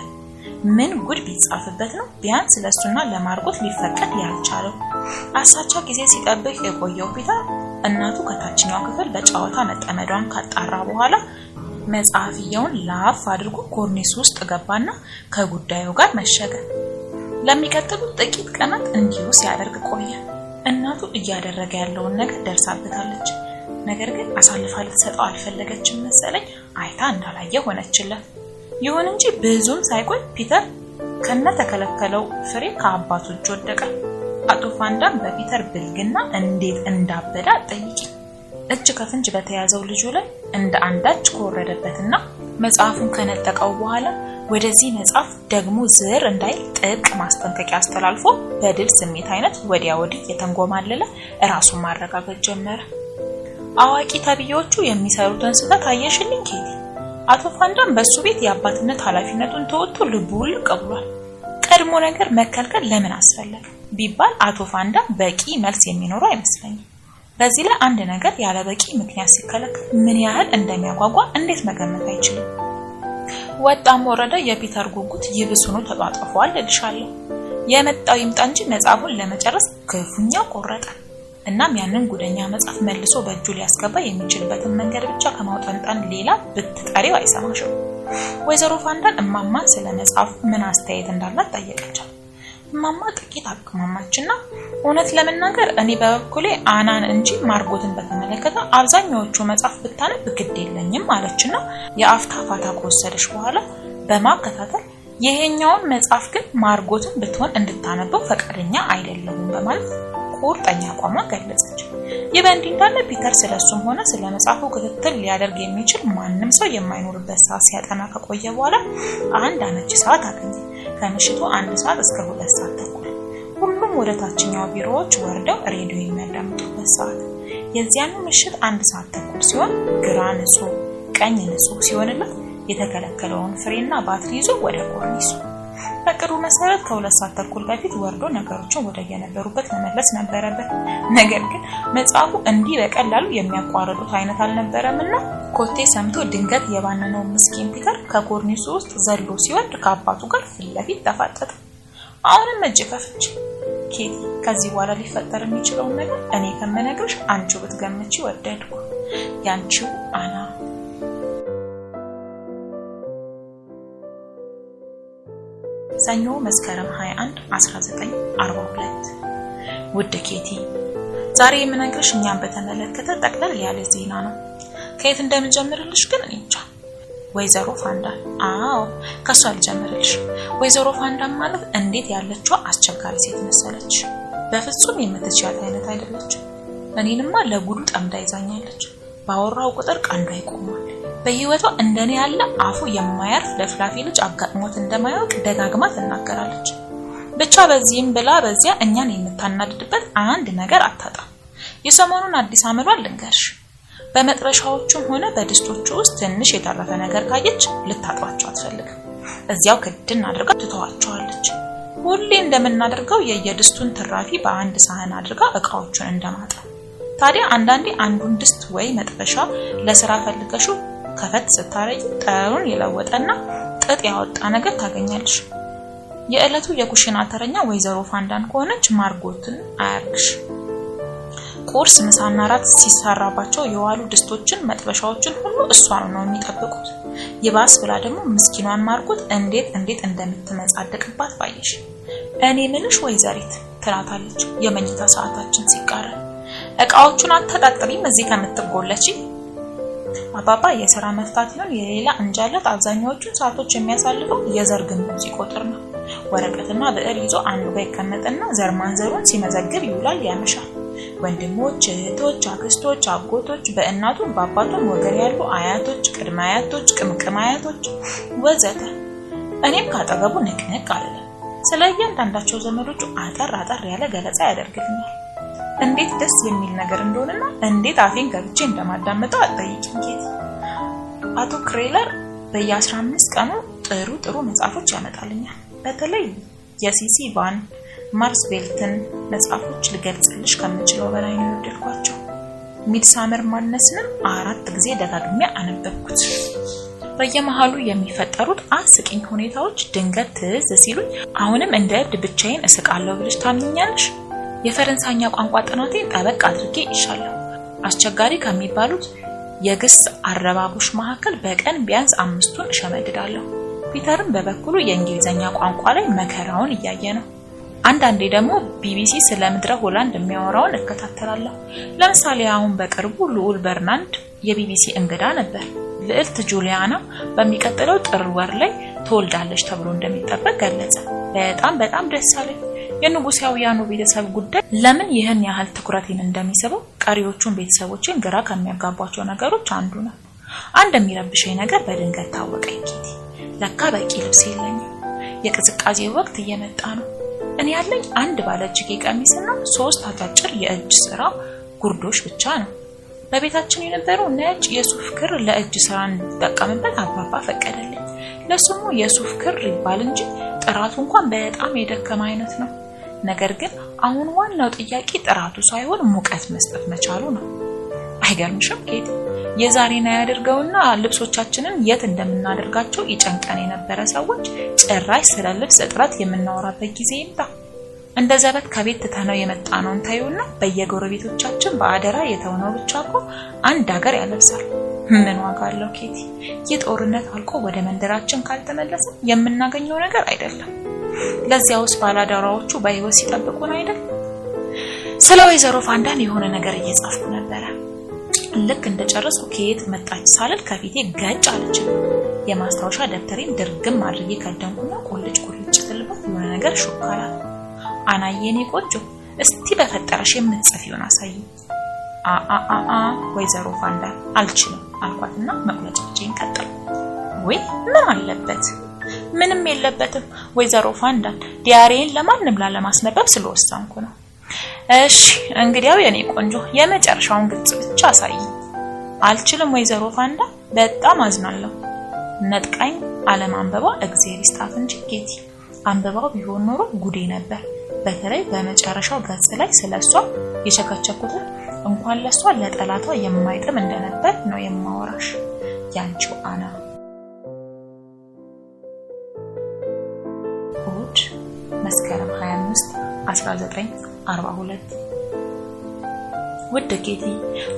ምን ጉድ ቢጻፍበት ነው ቢያንስ ለሱና ለማርጎት ሊፈቀድ ያልቻለው? አሳቻ ጊዜ ሲጠብቅ የቆየው ፒተር እናቱ ከታችኛው ክፍል በጨዋታ መጠመዷን ካጣራ በኋላ መጽሐፍየውን ላፍ አድርጎ ኮርኒስ ውስጥ ገባና ከጉዳዩ ጋር መሸገ። ለሚቀጥሉት ጥቂት ቀናት እንዲሁ ሲያደርግ ቆየ። እናቱ እያደረገ ያለውን ነገር ደርሳበታለች። ነገር ግን አሳልፋ ልትሰጠው አልፈለገችም መሰለኝ። አይታ እንዳላየ ሆነችለት። ይሁን እንጂ ብዙም ሳይቆይ ፒተር ከነተከለከለው ፍሬ ከአባቱ እጅ ወደቀ። አቶ ፋንዳም በፒተር ብልግና እንዴት እንዳበደ ጠይቂ። እጅ ከፍንጅ በተያዘው ልጁ ላይ እንደ አንዳች ከወረደበትና መጽሐፉን ከነጠቀው በኋላ ወደዚህ መጽሐፍ ደግሞ ዝር እንዳይል ጥብቅ ማስጠንቀቂያ አስተላልፎ በድል ስሜት አይነት ወዲያ ወዲህ የተንጎማለለ ራሱን ማረጋገጥ ጀመረ። አዋቂ ተብዮቹ የሚሰሩትን ስህተት አየሽልኝ ኬቲ። አቶ ፋንዳም በሱ ቤት የአባትነት ኃላፊነቱን ተወጥቶ ልቡ ውልቅ ብሏል። ቀድሞ ነገር መከልከል ለምን አስፈለገ ቢባል አቶ ፋንዳ በቂ መልስ የሚኖረው አይመስለኝም። በዚህ ላይ አንድ ነገር ያለ በቂ ምክንያት ሲከለከል ምን ያህል እንደሚያጓጓ እንዴት መገመት አይችልም። ወጣም ወረደ የፒተር ጉጉት ይብሱኑ ተጧጧፈዋል እልሻለሁ። የመጣው ይምጣ እንጂ መጽሐፉን ለመጨረስ ክፉኛ ቆረጠ። እናም ያንን ጉደኛ መጽሐፍ መልሶ በእጁ ሊያስገባ የሚችልበትን መንገድ ብቻ ከማውጠንጠን ሌላ ብትጠሪው አይሰማሽም። ወይዘሮ ፋንዳን እማማን ስለ መጽሐፉ ምን አስተያየት እንዳላት ጠየቀቻት። ማማ ጥቂት አቅማማችና እውነት ለመናገር እኔ በበኩሌ አናን እንጂ ማርጎትን በተመለከተ አብዛኛዎቹ መጽሐፍ ብታነብ ግድ የለኝም አለችና የአፍታ ፋታ ከወሰደች በኋላ በማከታተል ይሄኛውን መጽሐፍ ግን ማርጎትን ብትሆን እንድታነበው ፈቃደኛ አይደለሁም በማለት ቁርጠኛ አቋሟን ገለጸች። የበእንዲህ እንዳለ ፒተር ስለሱም ሆነ ስለ መጽሐፉ ክትትል ሊያደርግ የሚችል ማንም ሰው የማይኖርበት ሰዓት ሲያጠና ከቆየ በኋላ አንድ አመቺ ሰዓት አገኘ። ከምሽቱ 1 ሰዓት እስከ 2 ሰዓት ተኩል ሁሉም ወደ ታችኛው ቢሮዎች ወርደው ሬዲዮ የሚያዳምጡበት ሰዓት። የዚያኑ ምሽት 1 ሰዓት ተኩል ሲሆን ግራ ንጹህ ቀኝ ንጹህ ሲሆንለት የተከለከለውን ፍሬና ባትሪ ይዞ ወደ ኮርኒሱ በቅዱ መሰረት ከ2 ሰዓት ተኩል በፊት ወርዶ ነገሮችን ወደ የነበሩበት መመለስ ነበረበት። ነገር ግን መጽሐፉ እንዲህ በቀላሉ የሚያቋርጡት አይነት አልነበረምና ኮቴ ሰምቶ ድንገት የባነነው ምስኪን ፒተር ከኮርኒሱ ውስጥ ዘሎ ሲወርድ ከአባቱ ጋር ፊት ለፊት ተፋጠጠ። አሁንም እጅ ከፍች ኬቲ ከዚህ በኋላ ሊፈጠር የሚችለው ነገር እኔ ከመነግርሽ አንቺው ብትገምቺ ወደድኩ። ያንቺው አና። ሰኞ መስከረም 21 1942 ውድ ኬቲ ዛሬ የምነግርሽ እኛን በተመለከተ ጠቅለል ያለ ዜና ነው። ከየት እንደምጀምርልሽ ግን እኔ እንጃ። ወይዘሮ ፋንዳን አዎ ከሷ ልጀምርልሽ። ወይዘሮ ፋንዳን ማለት እንዴት ያለችው አስቸጋሪ ሴት መሰለች። በፍጹም የምትችያት አይነት አይደለች። እኔንማ ለጉዱ ጠምዳ ይዛኛለች። ባወራው ቁጥር ቀንዷ ይቆማል። በህይወቷ እንደኔ ያለ አፉ የማያርፍ ለፍላፊ ልጅ አጋጥሞት እንደማያውቅ ደጋግማ ትናገራለች። ብቻ በዚህም ብላ በዚያ እኛን የምታናድድበት አንድ ነገር አታጣም። የሰሞኑን አዲስ አመሏን ልንገርሽ። በመጥረሻዎቹም ሆነ በድስቶቹ ውስጥ ትንሽ የተረፈ ነገር ካየች ልታጥባቸው አትፈልግም። እዚያው ክድን አድርጋ ትተዋቸዋለች። ሁሌ እንደምናደርገው የየድስቱን ትራፊ በአንድ ሳህን አድርጋ እቃዎቹን እንደማጠብ። ታዲያ አንዳንዴ አንዱን ድስት ወይ መጥበሻ ለስራ ፈልገሽው ከፈት ስታረጊ ጠሩን የለወጠና ጥጥ ያወጣ ነገር ታገኛለሽ። የዕለቱ የኩሽና ተረኛ ወይዘሮ ፋንዳን ከሆነች ማርጎትን አያርግሽ። ቁርስ ምሳና ራት ሲሰራባቸው የዋሉ ድስቶችን መጥበሻዎችን ሁሉ እሷን ነው የሚጠብቁት። ይባስ ብላ ደግሞ ምስኪኗን ማርጎት እንዴት እንደምትመጻደቅባት ባየሽ። እኔ ምንሽ ወይዘሪት ትላታለች የመኝታ ሰዓታችን ሲቃረን። እቃዎቹን አታጣጥሪም እዚህ ከምትጎለቺ። አባባ የሥራ መፍታት ይሁን የሌላ እንጃለት አብዛኛዎቹን ሰዓቶች የሚያሳልፈው የዘር ግንቡን ሲቆጥር ነው። ወረቀትና ብዕር ይዞ አንዱ ጋር ይቀመጥና ዘር ማንዘሩን ሲመዘግብ ይውላል ያመሻል። ወንድሞች፣ እህቶች፣ አክስቶች፣ አጎቶች፣ በእናቱም በአባቱም ወገን ያሉ አያቶች፣ ቅድመ አያቶች፣ ቅምቅም አያቶች ወዘተ። እኔም ካጠገቡ ንቅንቅ አልልም። ስለ እያንዳንዳቸው ዘመዶቹ አጠር ያለ ገለጻ ያደርግልኛል። እንዴት ደስ የሚል ነገር እንደሆነና እንዴት አፌን ከብቼ እንደማዳመጠው አትጠይቂኝ ኬቲ። አቶ ክሬለር በየ15 ቀኑ ጥሩ መጽሐፎች ያመጣልኛል። በተለይ የሲሲ ቫን ማርስቤልትን መጽሐፎች ልገልጽልሽ ከምችለው በላይ ነው የወደድኳቸው። ሚድሳመር ማድነስንም 4 ጊዜ ደጋግሜ አነበብኩት። በየመሃሉ የሚፈጠሩት አስቂኝ ሁኔታዎች ድንገት ትዝ ሲሉኝ አሁንም እንደ እብድ ብቻዬን እስቃለሁ ብለሽ ታምኛለሽ? የፈረንሳይኛ ቋንቋ ጥናቴን ጠበቅ አድርጌ ይሻለሁ። አስቸጋሪ ከሚባሉት የግስ አረባቦች መካከል በቀን ቢያንስ 5ቱን እሸመድዳለሁ። ፒተርም በበኩሉ የእንግሊዘኛ ቋንቋ ላይ መከራውን እያየ ነው። አንዳንዴ ደግሞ ቢቢሲ ስለ ምድረ ሆላንድ የሚያወራውን እከታተላለሁ። ለምሳሌ አሁን በቅርቡ ልዑል በርናንድ የቢቢሲ እንግዳ ነበር። ልዕልት ጁሊያና በሚቀጥለው ጥር ወር ላይ ትወልዳለች ተብሎ እንደሚጠበቅ ገለጸ። በጣም ደስ አለኝ። የንጉሳውያኑ ቤተሰብ ጉዳይ ለምን ይህን ያህል ትኩረቴን እንደሚስበው ቀሪዎቹን ቤተሰቦችን ግራ ከሚያጋቧቸው ነገሮች አንዱ ነው። አንድ የሚረብሸኝ ነገር በድንገት ታወቀኝ ኬቲ። ለካ በቂ ልብስ የለኝም። የቅዝቃዜ ወቅት እየመጣ ነው። እኔ ያለኝ አንድ ባለእጅጌ ቀሚስና 3 አጫጭር የእጅ ስራ ጉርዶች ብቻ ነው። በቤታችን የነበረው ነጭ የሱፍ ክር ለእጅ ስራ እንድጠቀምበት አባባ ፈቀደልኝ። ለስሙ የሱፍ ክር ይባል እንጂ ጥራቱ እንኳን በጣም የደከመ አይነት ነው። ነገር ግን አሁን ዋናው ጥያቄ ጥራቱ ሳይሆን ሙቀት መስጠት መቻሉ ነው። አይገርምሽም ኬቲ? የዛሬና ያደርገውና ልብሶቻችንን የት እንደምናደርጋቸው ይጨንቀን የነበረ ሰዎች ጭራሽ ስለ ልብስ እጥረት የምናወራበት ጊዜ ይምጣ። እንደ ዘበት ከቤት ተተነው የመጣነውን ታዩና በየጎረቤቶቻችን በአደራ የተውነው ብቻ እኮ አንድ ሀገር ያለብሳል። ምን ዋጋ አለው ኬቲ? የጦርነት አልቆ ወደ መንደራችን ካልተመለሰ የምናገኘው ነገር አይደለም። ለዚያውስ ባላደራዎቹ በህይወት ሲጠብቁን አይደል? ስለ ወይዘሮ ፋንዳን የሆነ ነገር እየጻፍኩ ነበር። ልክ እንደጨረስኩ ከየት መጣች ሳልል ከፊቴ ገጭ አለች። የማስታወሻ ደብተሬን ድርግም አድርጌ ከደንኩና ቁልጭ ትልበት የሆነ ነገር ሾካላት። አናየኔ ቆንጆ እስቲ በፈጠረሽ የምትጽፊውን አሳይ። ወይዘሮ ፋንዳን አልችልም አልኳትና መቁለጫችን ቀጠል። ወይ ምን አለበት? ምንም የለበትም ወይዘሮ ፋንዳን ዲያሪን ለማንም ላለማስነበብ ስለወሰንኩ ነው። እሺ እንግዲያው የኔ ቆንጆ የመጨረሻውን ግልጽ ብቻ አሳይ። አልችልም ወይዘሮ ፋንዳ በጣም አዝናለሁ። ነጥቃኝ አለማንበባ እግዚአብሔር ይስጣት እንጂ ጌቲ አንበባው ቢሆን ኖሮ ጉዴ ነበር። በተለይ በመጨረሻው ገጽ ላይ ስለሷ የቸከቸኩት እንኳን ለሷ ለጠላቷ የማይጥም እንደነበር ነው የማወራሽ። ያንቺው አና። እሑድ መስከረም 25 1942። ውድ ጌቲ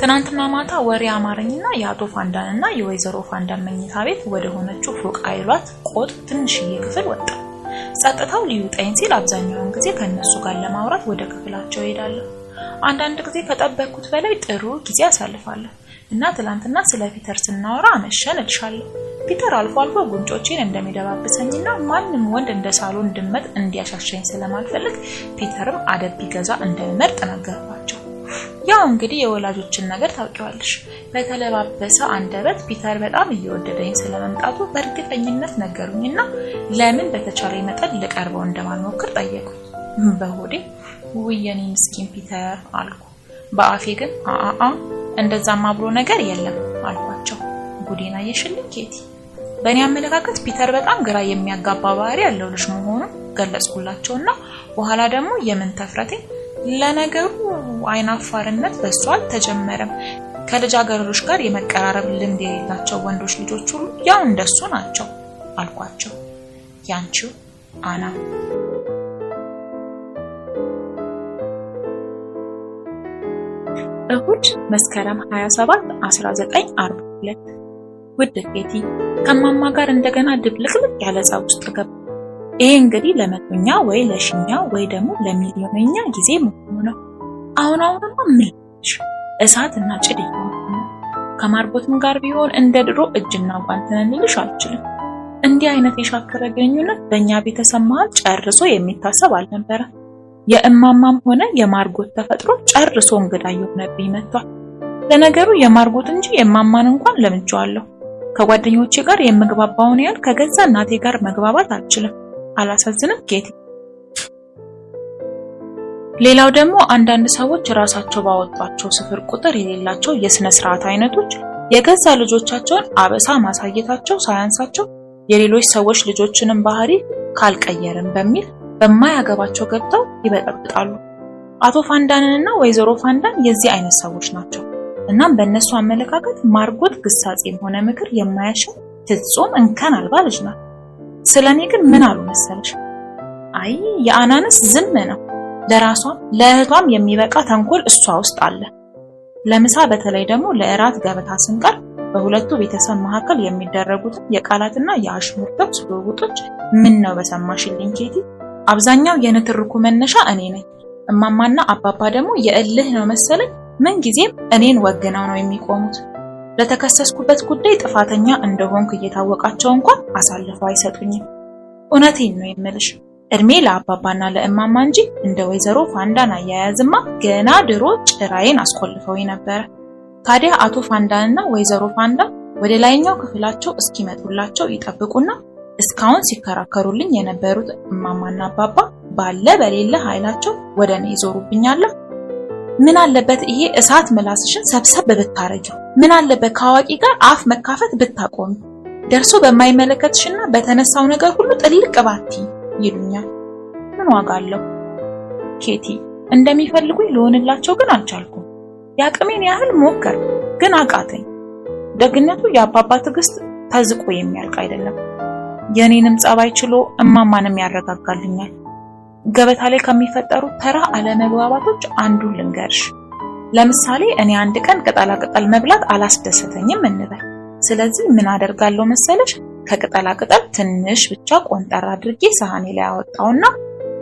ትናንትና ማታ ወሬ አማረኝና የአቶ ፋንዳንና የወይዘሮ ፋንዳን መኝታ ቤት ወደ ሆነችው ፎቅ አይሏት ቆጥ ትንሽዬ ክፍል ወጣ። ጸጥታው ሊውጠኝ ሲል አብዛኛውን ጊዜ ከነሱ ጋር ለማውራት ወደ ክፍላቸው ሄዳለሁ። አንዳንድ ጊዜ ከጠበቅኩት በላይ ጥሩ ጊዜ አሳልፋለሁ እና ትላንትና ስለ ፒተር ስናወራ አመሸን እልሻለሁ። ፒተር አልፎ አልፎ ጉንጮቼን እንደሚደባብሰኝና ማንም ወንድ እንደ ሳሎን ድመት እንዲያሻሸኝ ስለማልፈልግ ፒተርም አደብ ቢገዛ እንደምመርጥ ነገርኳቸው። ያው እንግዲህ የወላጆችን ነገር ታውቂዋለሽ። በተለባበሰ አንደበት ፒተር በጣም እየወደደኝ ስለመምጣቱ በእርግጠኝነት ነገሩኝና ለምን በተቻለኝ መጠን ልቀርበው እንደማልሞክር ጠየቁኝ። በሆዴ ውየኔ ምስኪን ፒተር አልኩ። በአፌ ግን እንደዛማ ብሎ ነገር የለም አልኳቸው። ጉዴና የሽልኝ ኬቲ። በእኔ አመለካከት ፒተር በጣም ግራ የሚያጋባ ባህሪ ያለው ልጅ መሆኑን ገለጽኩላቸውና በኋላ ደግሞ የምን ተፍረቴ ለነገሩ አይናፋርነት በሷ አልተጀመረም። ከልጃገረዶች ጋር የመቀራረብ ልምድ የሌላቸው ወንዶች ልጆች ሁሉ ያው እንደሱ ናቸው አልኳቸው። ያንቺው አና። እሑድ መስከረም 27 1942። ውድ ጌቲ ከማማ ጋር እንደገና ድብልቅልቅ ያለ ጸብ ውስጥ ገባ። ይሄ እንግዲህ ለመቶኛ ወይ ለሽኛ ወይ ደግሞ ለሚሊዮንኛ ጊዜ ነው። አሁንማ ምልሽ እሳትና ጭድ ይሆናል። ከማርጎትም ጋር ቢሆን እንደ ድሮ እጅና ጓንት ልልሽ አልችልም። እንዲህ አይነት የሻከረ ግንኙነት በእኛ ቤተሰብ መሃል ጨርሶ የሚታሰብ አልነበረ። የእማማም ሆነ የማርጎት ተፈጥሮ ጨርሶ እንግዳ የሆነብኝ መጥቷል። ለነገሩ የማርጎት እንጂ የማማን እንኳን ለምጄዋለሁ። ከጓደኞቼ ጋር የምግባባውን ያህል ከገዛ እናቴ ጋር መግባባት አልችልም። አላሳዝንም ጌቲ? ሌላው ደግሞ አንዳንድ ሰዎች ራሳቸው ባወጧቸው ስፍር ቁጥር የሌላቸው የስነ ስርዓት አይነቶች የገዛ ልጆቻቸውን አበሳ ማሳየታቸው ሳያንሳቸው የሌሎች ሰዎች ልጆችንም ባህሪ ካልቀየርን በሚል በማያገባቸው ገብተው ይበጠብጣሉ። አቶ ፋንዳንና ወይዘሮ ፋንዳን የዚህ አይነት ሰዎች ናቸው። እናም በእነሱ አመለካከት ማርጎት ግሳጼም ሆነ ምክር የማያሻው ፍጹም እንከን አልባ ልጅ ናት። ስለኔ ግን ምን አሉ መሰለሽ? አይ የአናንስ ዝም ነው። ለራሷም ለእህቷም የሚበቃ ተንኮል እሷ ውስጥ አለ። ለምሳ በተለይ ደግሞ ለእራት ገበታ ስንቀር በሁለቱ ቤተሰብ መካከል የሚደረጉት የቃላትና የአሽሙር ተኩስ ልውውጦች ምን ነው በሰማሽልኝ ኬቲ? አብዛኛው የንትርኩ መነሻ እኔ ነኝ። እማማና አባባ ደግሞ የእልህ ነው መሰለኝ ምን ጊዜም እኔን ወግነው ነው የሚቆሙት። ለተከሰስኩበት ጉዳይ ጥፋተኛ እንደሆንኩ እየታወቃቸው እንኳን አሳልፈው አይሰጡኝም። እውነቴን ነው የምልሽ። እድሜ ለአባባና ለእማማ እንጂ እንደ ወይዘሮ ፋንዳን አያያዝማ ገና ድሮ ጭራዬን አስቆልፈውኝ ነበር። ታዲያ አቶ ፋንዳንና ወይዘሮ ፋንዳን ወደ ላይኛው ክፍላቸው እስኪመጡላቸው ይጠብቁና እስካሁን ሲከራከሩልኝ የነበሩት እማማና አባባ ባለ በሌለ ኃይላቸው ወደኔ ይዞሩብኛል። ምን አለበት ይሄ እሳት ምላስሽን ሰብሰብ ብታረጊው? ምን አለበት ከአዋቂ ጋር አፍ መካፈት ብታቆሚ? ደርሶ በማይመለከትሽና በተነሳው ነገር ሁሉ ጥልቅ ባቲ ይሉኛል። ምን ዋጋ አለው ኬቲ? እንደሚፈልጉኝ ልሆንላቸው ግን አልቻልኩም። ያቅሜን ያህል ሞከር ግን አቃተኝ። ደግነቱ የአባባ ትዕግስት ተዝቆ የሚያልቅ አይደለም። የኔንም ጸባይ ችሎ እማማንም ያረጋጋልኛል። ገበታ ላይ ከሚፈጠሩ ተራ አለመግባባቶች አንዱን ልንገርሽ። ለምሳሌ እኔ አንድ ቀን ቅጠላ ቅጠል መብላት አላስደሰተኝም እንበል። ስለዚህ ምን አደርጋለሁ መሰለሽ? ከቅጠላ ቅጠል ትንሽ ብቻ ቆንጠር አድርጌ ሳህኔ ላይ አወጣውና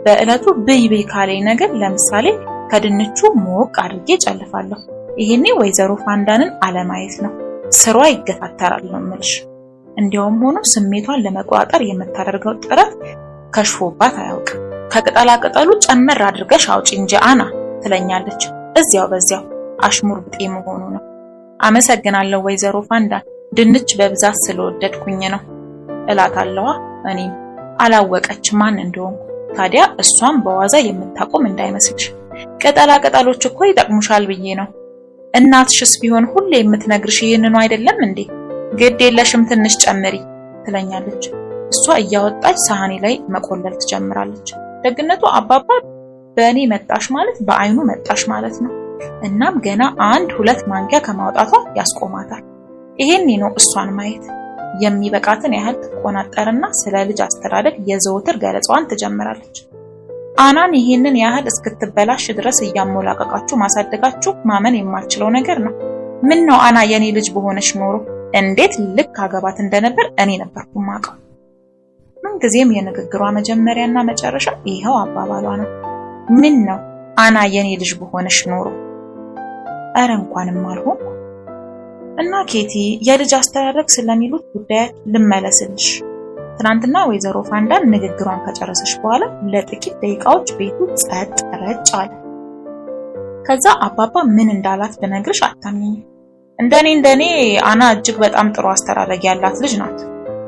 በእለቱ ብይ ካለኝ ነገር ለምሳሌ ከድንቹ ሞቅ አድርጌ ጨልፋለሁ። ይሄኔ ወይዘሮ ፋንዳንን አለማየት ነው። ስሯ ይገታተራል ነው የምልሽ። እንዲያውም ሆኖ ስሜቷን ለመቆጣጠር የምታደርገው ጥረት ከሽፎባት አያውቅም። ከቅጠላ ቅጠሉ ጨመር አድርገሽ አውጪ እንጂ አና ትለኛለች። እዚያው በዚያው አሽሙር ብጤ መሆኑ ነው። አመሰግናለሁ ወይዘሮ ፋንዳን፣ ድንች በብዛት ስለወደድኩኝ ነው እላታለሁ። እኔም አላወቀች ማን እንደሆንኩ። ታዲያ እሷም በዋዛ የምታቆም እንዳይመስልሽ። ቅጠላ ቅጠሎች እኮ ይጠቅሙሻል ብዬ ነው። እናትሽስ ቢሆን ሁሌ የምትነግርሽ ይህንኑ አይደለም እንዴ? ግድ የለሽም ትንሽ ጨምሪ ትለኛለች። እሷ እያወጣች ሳህኔ ላይ መቆለል ትጀምራለች። ደግነቱ አባባ በእኔ መጣሽ ማለት በአይኑ መጣሽ ማለት ነው። እናም ገና 1-2 ማንኪያ ከማውጣቷ ያስቆማታል። ይሄኔ ነው እሷን ማየት። የሚበቃትን ያህል ትቆናጠርና ስለ ልጅ አስተዳደግ የዘወትር ገለጻዋን ትጀምራለች። አናን ይሄንን ያህል እስክትበላሽ ድረስ እያሞላቀቃችሁ ማሳደጋችሁ ማመን የማልችለው ነገር ነው። ምን ነው አና የኔ ልጅ በሆነች ኖሮ እንዴት ልክ አገባት እንደነበር እኔ ነበርኩ ማቀው። ምንጊዜም የንግግሯ መጀመሪያና መጨረሻ ይሄው አባባሏ ነው። ምን ነው አና የኔ ልጅ በሆነች ኖሮ። አረ እንኳንም አልሆንኩ። እና ኬቲ የልጅ አስተዳደግ ስለሚሉት ጉዳይ ልመለስልሽ። ትናንትና ወይዘሮ ፋንዳን ንግግሯን ከጨረሰች በኋላ ለጥቂት ደቂቃዎች ቤቱ ጸጥ ረጭ አለ። ከዛ አባባ ምን እንዳላት ብነግርሽ አታምኚኝ። እንደኔ አና እጅግ በጣም ጥሩ አስተዳደግ ያላት ልጅ ናት።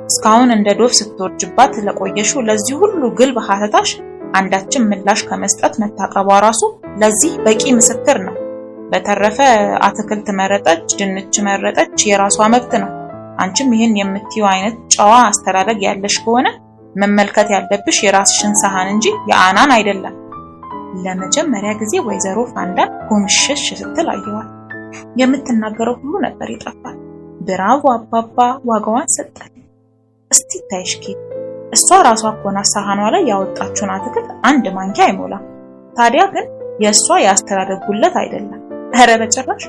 እስካሁን እንደ ዶፍ ስትወርጅባት ለቆየሽው ለዚህ ሁሉ ግልብ ሀተታሽ አንዳችም ምላሽ ከመስጠት መታቀቧ ራሱ ለዚህ በቂ ምስክር ነው። በተረፈ አትክልት መረጠች፣ ድንች መረጠች የራሷ መብት ነው። አንቺም ይሄን የምትዩ አይነት ጨዋ አስተዳደግ ያለሽ ከሆነ መመልከት ያለብሽ የራስሽን ሳህን እንጂ የአናን አይደለም። ለመጀመሪያ ጊዜ ወይዘሮ ፋንዳን ኮምሽሽ ስትል አየዋል። የምትናገረው ሁሉ ነበር ይጠፋል። ብራቮ አባባ ዋጋዋን ሰጠኝ። እስቲ ታይሽኪ እሷ ራሷ ኮና ሳህኗ ላይ ያወጣችውን አትክልት 1 ማንኪያ አይሞላም። ታዲያ ግን የእሷ የአስተዳደግ ጉለት አይደለም። ኧረ በጭራሽ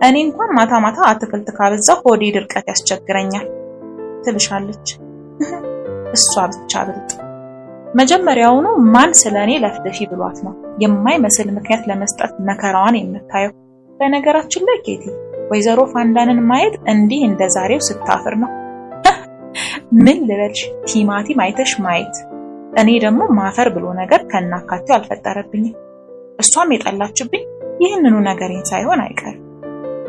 እኔ እንኳን ማታ አትክልት ካበዛ ሆዴ ድርቀት ያስቸግረኛል ትልሻለች። እሷ ብቻ ብልጥ። መጀመሪያውኑ ማን ስለኔ ለፍደፊ ብሏት ነው የማይመስል ምክንያት ለመስጠት መከራዋን የምታየው። በነገራችን ላይ ኬቲ ወይዘሮ ፋንዳንን ማየት እንዲህ እንደዛሬው ስታፍር ነው። ምን ልበልሽ፣ ቲማቲም አይተሽ ማየት። እኔ ደግሞ ማፈር ብሎ ነገር ከናካቴው አልፈጠረብኝም። እሷም የጠላችብኝ ይህንኑ ነገሬን ሳይሆን አይቀርም።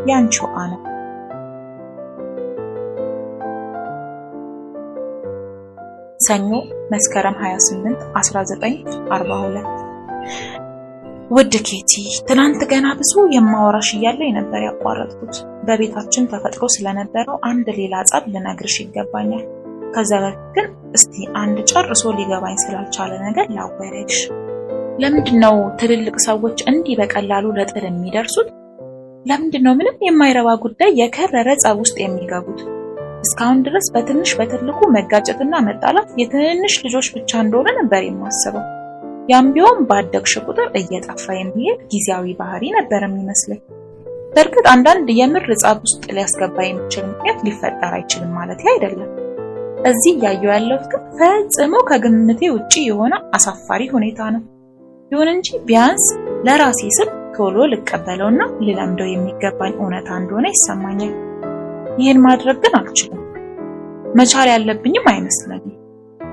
ያንቺው አና። ሰኞ መስከረም 28 1942። ውድ ኬቲ፣ ትናንት ገና ብዙ የማወራሽ እያለኝ ነበር ያቋረጥኩት። በቤታችን ተፈጥሮ ስለነበረው አንድ ሌላ ጸብ ልነግርሽ ይገባኛል። ከዛ በፊት ግን እስቲ አንድ ጨርሶ ሊገባኝ ስላልቻለ ነገር ላወራሽ። ለምንድነው ትልልቅ ሰዎች እንዲህ በቀላሉ ለጥል የሚደርሱት? ለምንድነው ምንም የማይረባ ጉዳይ የከረረ ጸብ ውስጥ የሚገቡት? እስካሁን ድረስ በትንሽ በትልቁ መጋጨትና መጣላት የትንሽ ልጆች ብቻ እንደሆነ ነበር የማስበው። ያም ቢሆን ባደግሽ ቁጥር እየጠፋ የሚሄድ ጊዜያዊ ባህሪ ነበር የሚመስለኝ። በእርግጥ አንዳንድ የምር ጸብ ውስጥ ሊያስገባ የሚችል ምክንያት ሊፈጠር አይችልም ማለት አይደለም። እዚህ ያየው ያለሁት ግን ፈጽሞ ከግምቴ ውጪ የሆነ አሳፋሪ ሁኔታ ነው። ይሁን እንጂ ቢያንስ ለራሴ ስል ቶሎ ልቀበለውና ልለምደው የሚገባኝ እውነታ እንደሆነ ይሰማኛል። ይህን ማድረግ ግን አልችልም። መቻል ያለብኝም አይመስለኝም።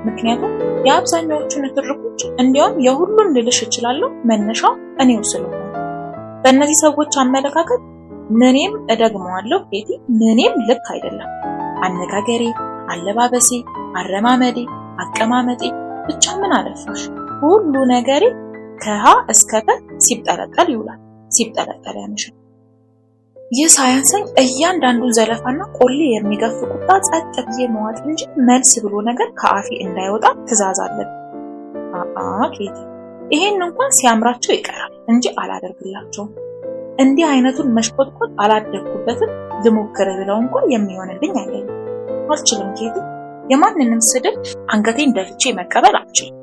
ምክንያቱም የአብዛኛዎቹ ንትርኮች እንዲያውም የሁሉም ልልሽ እችላለሁ መነሻው እኔው ስለሆነ በእነዚህ ሰዎች አመለካከት ምንም እደግመዋለሁ ኬቲ፣ ምንም ልክ አይደለም። አነጋገሬ፣ አለባበሴ፣ አረማመዴ፣ አቀማመጤ ብቻ ምን አለፋሽ ሁሉ ነገሬ ከሀ እስከ ፐ ሲብጠለጠል ይውላል፣ ሲብጠለጠል ያመሻል። ይህ ሳያንሰኝ እያንዳንዱን ዘለፋና ቆሌ የሚገፍ ቁጣ ጸጥ ብዬ መዋጥ እንጂ መልስ ብሎ ነገር ከአፌ እንዳይወጣ ትእዛዝ አለብኝ። ኬቲ፣ ይሄን እንኳን ሲያምራቸው ይቀራል እንጂ አላደርግላቸውም። እንዲህ አይነቱን መሽቆጥቆጥ አላደግኩበትም። ልሞክር ብለው እንኳን የሚሆንልኝ አይደለም። አልችልም ኬቲ፣ የማንንም ስድብ አንገቴን ደፍቼ መቀበል አልችልም።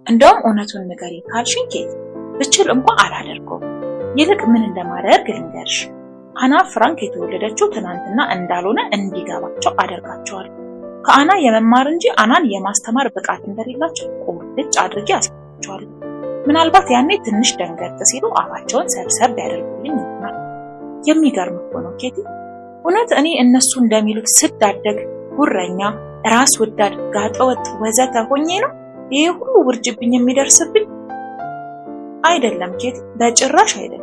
እንደውም እውነቱን ንገሪኝ ካልሽኝ ኬቲ፣ ብችል እንኳን አላደርገውም። ይልቅ ምን እንደማደርግ ልንገርሽ። አና ፍራንክ የተወለደችው ትናንትና እንዳልሆነ እንዲገባቸው አደርጋቸዋለሁ። ከአና የመማር እንጂ አናን የማስተማር ብቃት እንደሌላቸው ቁልጭ አድርጌ አስባቸዋለሁ። ምናልባት ያኔ ትንሽ ደንገጥ ሲሉ አፋቸውን ሰብሰብ ያደርጉልኝ ይሆናል። የሚገርም እኮ ነው ኬቲ። እውነት እኔ እነሱ እንደሚሉት ስዳደግ ጉረኛ፣ ራስ ወዳድ፣ ጋጠወጥ ወዘተ ሆኜ ነው ይሄ ሁሉ ውርጅብኝ የሚደርስብኝ? አይደለም ኬቲ፣ በጭራሽ አይደለም።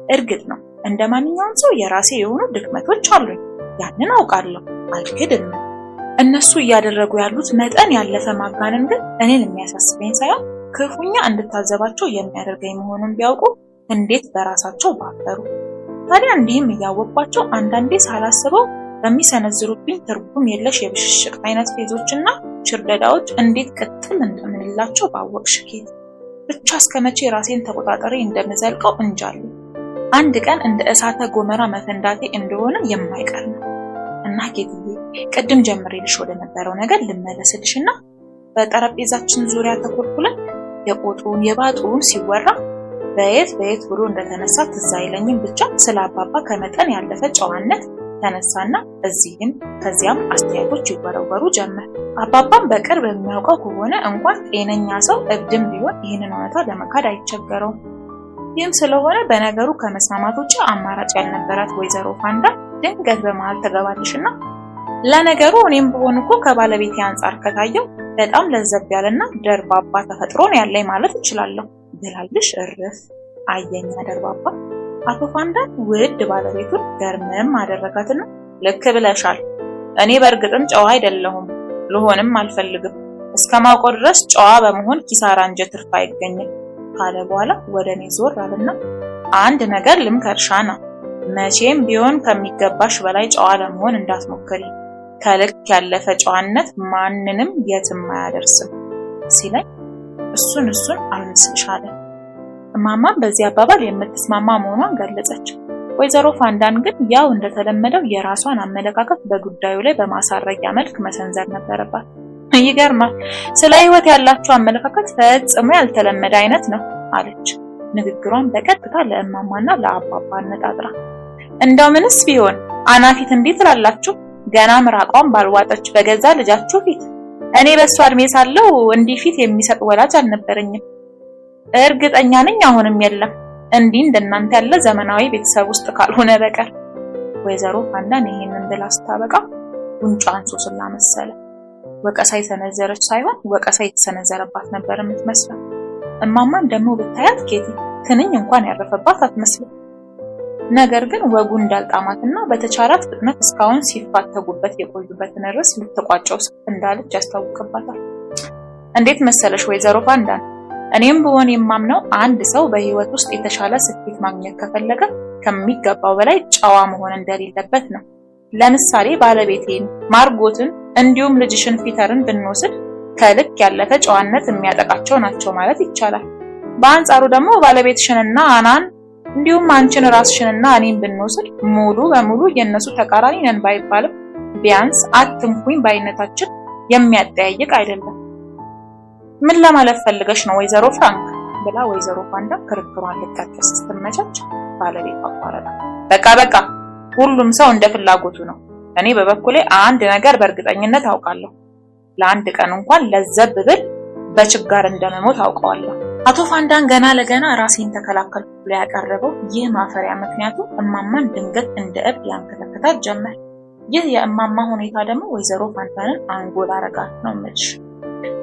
እርግጥ ነው እንደማንኛውም ሰው የራሴ የሆኑ ድክመቶች አሉኝ። ያንን አውቃለሁ፣ አልክድም። እነሱ እያደረጉ ያሉት መጠን ያለፈ ማጋነን ግን እኔን የሚያሳስበኝ ሳይሆን ክፉኛ እንድታዘባቸው የሚያደርገኝ መሆኑን ቢያውቁ እንዴት በራሳቸው ባፈሩ። ታዲያ እንዲህም እያወቅኳቸው አንዳንዴ ሳላስበው በሚሰነዝሩብኝ ትርጉም የለሽ የብሽሽቅ አይነት ፌዞችና ሽርደዳዎች እንዴት ቅጥል እንደምንላቸው ባወቅሽ ኬት። ብቻ እስከመቼ ራሴን ተቆጣጣሪ እንደምዘልቀው እንጃለሁ። አንድ ቀን እንደ እሳተ ጎመራ መፈንዳቴ እንደሆነ የማይቀር ነው። እና ኬትዬ ቅድም ጀምሬልሽ ወደ ነበረው ነገር ልመለስልሽና በጠረጴዛችን ዙሪያ ተኮልኩለን የቆጡን የባጡን ሲወራ በየት ብሎ እንደተነሳ ትዝ አይለኝም። ብቻ ስለ አባባ ከመጠን ያለፈ ጨዋነት ተነሳና እዚህም ከዚያም አስተያየቶች ይወረወሩ ጀመር። አባባም በቅርብ የሚያውቀው ከሆነ እንኳን ጤነኛ ሰው እብድም ቢሆን ይህንን እውነታ ለመካድ አይቸገረውም። ይህም ስለሆነ በነገሩ ከመስማማት ውጭ አማራጭ ያልነበራት ወይዘሮ ፋንዳ ድንገት በመሃል ተገባልሽና ለነገሩ እኔም ብሆን እኮ ከባለቤቴ አንጻር ከታየው በጣም ለዘብ ያለና ደርባባ ተፈጥሮ ነው ያለኝ ማለት እችላለሁ ብላልሽ እርፍ። አየኛ ደርባባ። አቶ ፋንዳ ውድ ባለቤቱን ገርመም አደረጋትና ልክ ብለሻል፣ እኔ በእርግጥም ጨዋ አይደለሁም፣ ልሆንም አልፈልግም። እስከማውቀው ድረስ ጨዋ በመሆን ኪሳራ እንጂ ትርፍ አይገኝም ካለ በኋላ ወደ እኔ ዞር አለና አንድ ነገር ልምከርሻና መቼም ቢሆን ከሚገባሽ በላይ ጨዋ ለመሆን እንዳትሞክሪ። ከልክ ያለፈ ጨዋነት ማንንም የትም አያደርስም ሲለኝ እሱን አልመስልሻለ። እማማም በዚህ አባባል የምትስማማ መሆኗን ገለጸች። ወይዘሮ ፋንዳን ግን ያው እንደተለመደው የራሷን አመለካከት በጉዳዩ ላይ በማሳረጊያ መልክ መሰንዘር ነበረባት። ይገርማል፣ ስለ ሕይወት ያላቸው አመለካከት ፈጽሞ ያልተለመደ አይነት ነው አለች፣ ንግግሯን በቀጥታ ለእማማና ለአባባ አነጣጥራ። እንደው ምንስ ቢሆን አናፊት እንዴት ትላላችሁ? ገና ምራቋን ባልዋጠች በገዛ ልጃችሁ ፊት። እኔ በሷ እድሜ ሳለው እንዲህ ፊት የሚሰጥ ወላጅ አልነበረኝም። እርግጠኛ ነኝ አሁንም የለም፣ እንዲህ እንደናንተ ያለ ዘመናዊ ቤተሰብ ውስጥ ካልሆነ በቀር። ወይዘሮ ፋንዳን ይሄንን ብላ ስታበቃ ጉንጯን ሶስላ መሰለ። ወቀሳ የሰነዘረች ሳይሆን ወቀሳ የተሰነዘረባት ነበር የምትመስለው። እማማን ደግሞ ብታያት ኬቲ ትንኝ እንኳን ያረፈባት አትመስልም። ነገር ግን ወጉ እንዳልጣማትና በተቻላት ፍጥነት እስካሁን ሲፋተጉበት የቆዩበትን ርዕስ ልትቋጨው እንዳለች ያስታውቅባታል። እንዴት መሰለሽ ወይዘሮ ፋንዳን፣ እኔም ብሆን የማምነው አንድ ሰው በህይወት ውስጥ የተሻለ ስኬት ማግኘት ከፈለገ ከሚገባው በላይ ጨዋ መሆን እንደሌለበት ነው። ለምሳሌ ባለቤቴን ማርጎትን እንዲሁም ልጅሽን ፒተርን ብንወስድ ከልክ ያለፈ ጨዋነት የሚያጠቃቸው ናቸው ማለት ይቻላል። በአንጻሩ ደግሞ ባለቤትሽንና አናን እንዲሁም አንቺን ራስሽንና እኔን ብንወስድ ሙሉ በሙሉ የነሱ ተቃራኒ ነን ባይባልም ቢያንስ አትንኩኝ ባይነታችን የሚያጠያይቅ አይደለም። ምን ለማለት ፈልገሽ ነው ወይዘሮ ፍራንክ ብላ ወይዘሮ ፋንዳ ክርክሯን ልትቀጥል ስትመቻች ባለቤቷ አቋረጠ። በቃ ሁሉም ሰው እንደ ፍላጎቱ ነው። እኔ በበኩሌ አንድ ነገር በእርግጠኝነት አውቃለሁ። ለአንድ ቀን እንኳን ለዘብ ብል በችጋር እንደመሞት አውቀዋለሁ። አቶ ፋንዳን ገና ለገና ራሴን ተከላከልኩ ብሎ ያቀረበው ይህ ማፈሪያ ምክንያቱ እማማን ድንገት እንደ እብድ ያንከተከታት ጀመር። ይህ የእማማ ሁኔታ ደግሞ ወይዘሮ ፋንዳንን አንጎል አረጋት ነው የምልሽ።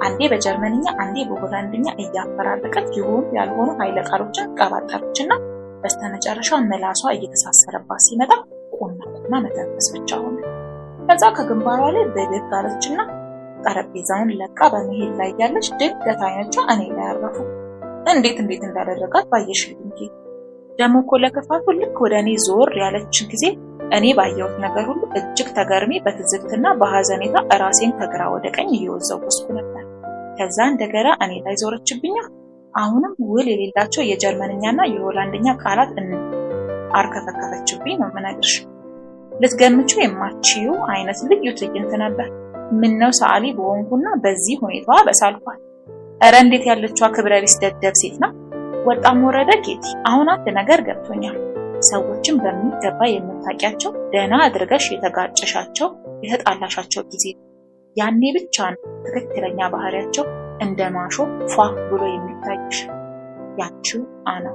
አንዴ በጀርመንኛ አንዴ በሆላንድኛ እያፈራረቀች የሆኑ ያልሆኑ ኃይለ ቃሎችን ቀባጠረችና በስተመጨረሻ ምላሷ እየተሳሰረባት ሲመጣ ቆምና መተንፈስ ብቻ ሆነ። ከዛ ከግንባሯ ላይ ብድግ አለችና ጠረጴዛውን ለቃ በመሄድ ላይ ያለች ድንገት አይኖቿ እኔ ላይ አረፉ። እንዴት እንዳደረጋት ባየሽልኝ ጊዜ ደግሞ እኮ ለክፋቱ ልክ ወደ እኔ ዞር ያለች ጊዜ እኔ ባየሁት ነገር ሁሉ እጅግ ተገርሜ በትዝብትና በሐዘኔታ ራሴን ከግራ ወደ ቀኝ እየወዘወስኩ ነበር። ከዛ እንደገና እኔ ላይ ዞረችብኛ። አሁንም ውል የሌላቸው የጀርመንኛና የሆላንድኛ ቃላት አርከፈከፈችብኝ ነው የምነግርሽ። ልትገምቺው የማትችይው አይነት ልዩ ትዕይንት ነበር። ምነው ሰዓሊ በሆንኩና በዚህ ሁኔታዋ በሳልኳት። እረ እንዴት ያለችዋ ክብረ ቢስ ደደብ ሴት ናት! ወጣም ወረደ ኬቲ፣ አሁን አንድ ነገር ገብቶኛል። ሰዎችን በሚገባ የምታውቂያቸው ደህና አድርገሽ የተጋጨሻቸው የተጣላሻቸው ጊዜ ያኔ ብቻ ነው ትክክለኛ ባህሪያቸው እንደ ማሾ ፏ ብሎ የሚታይሽ ያቺው አና።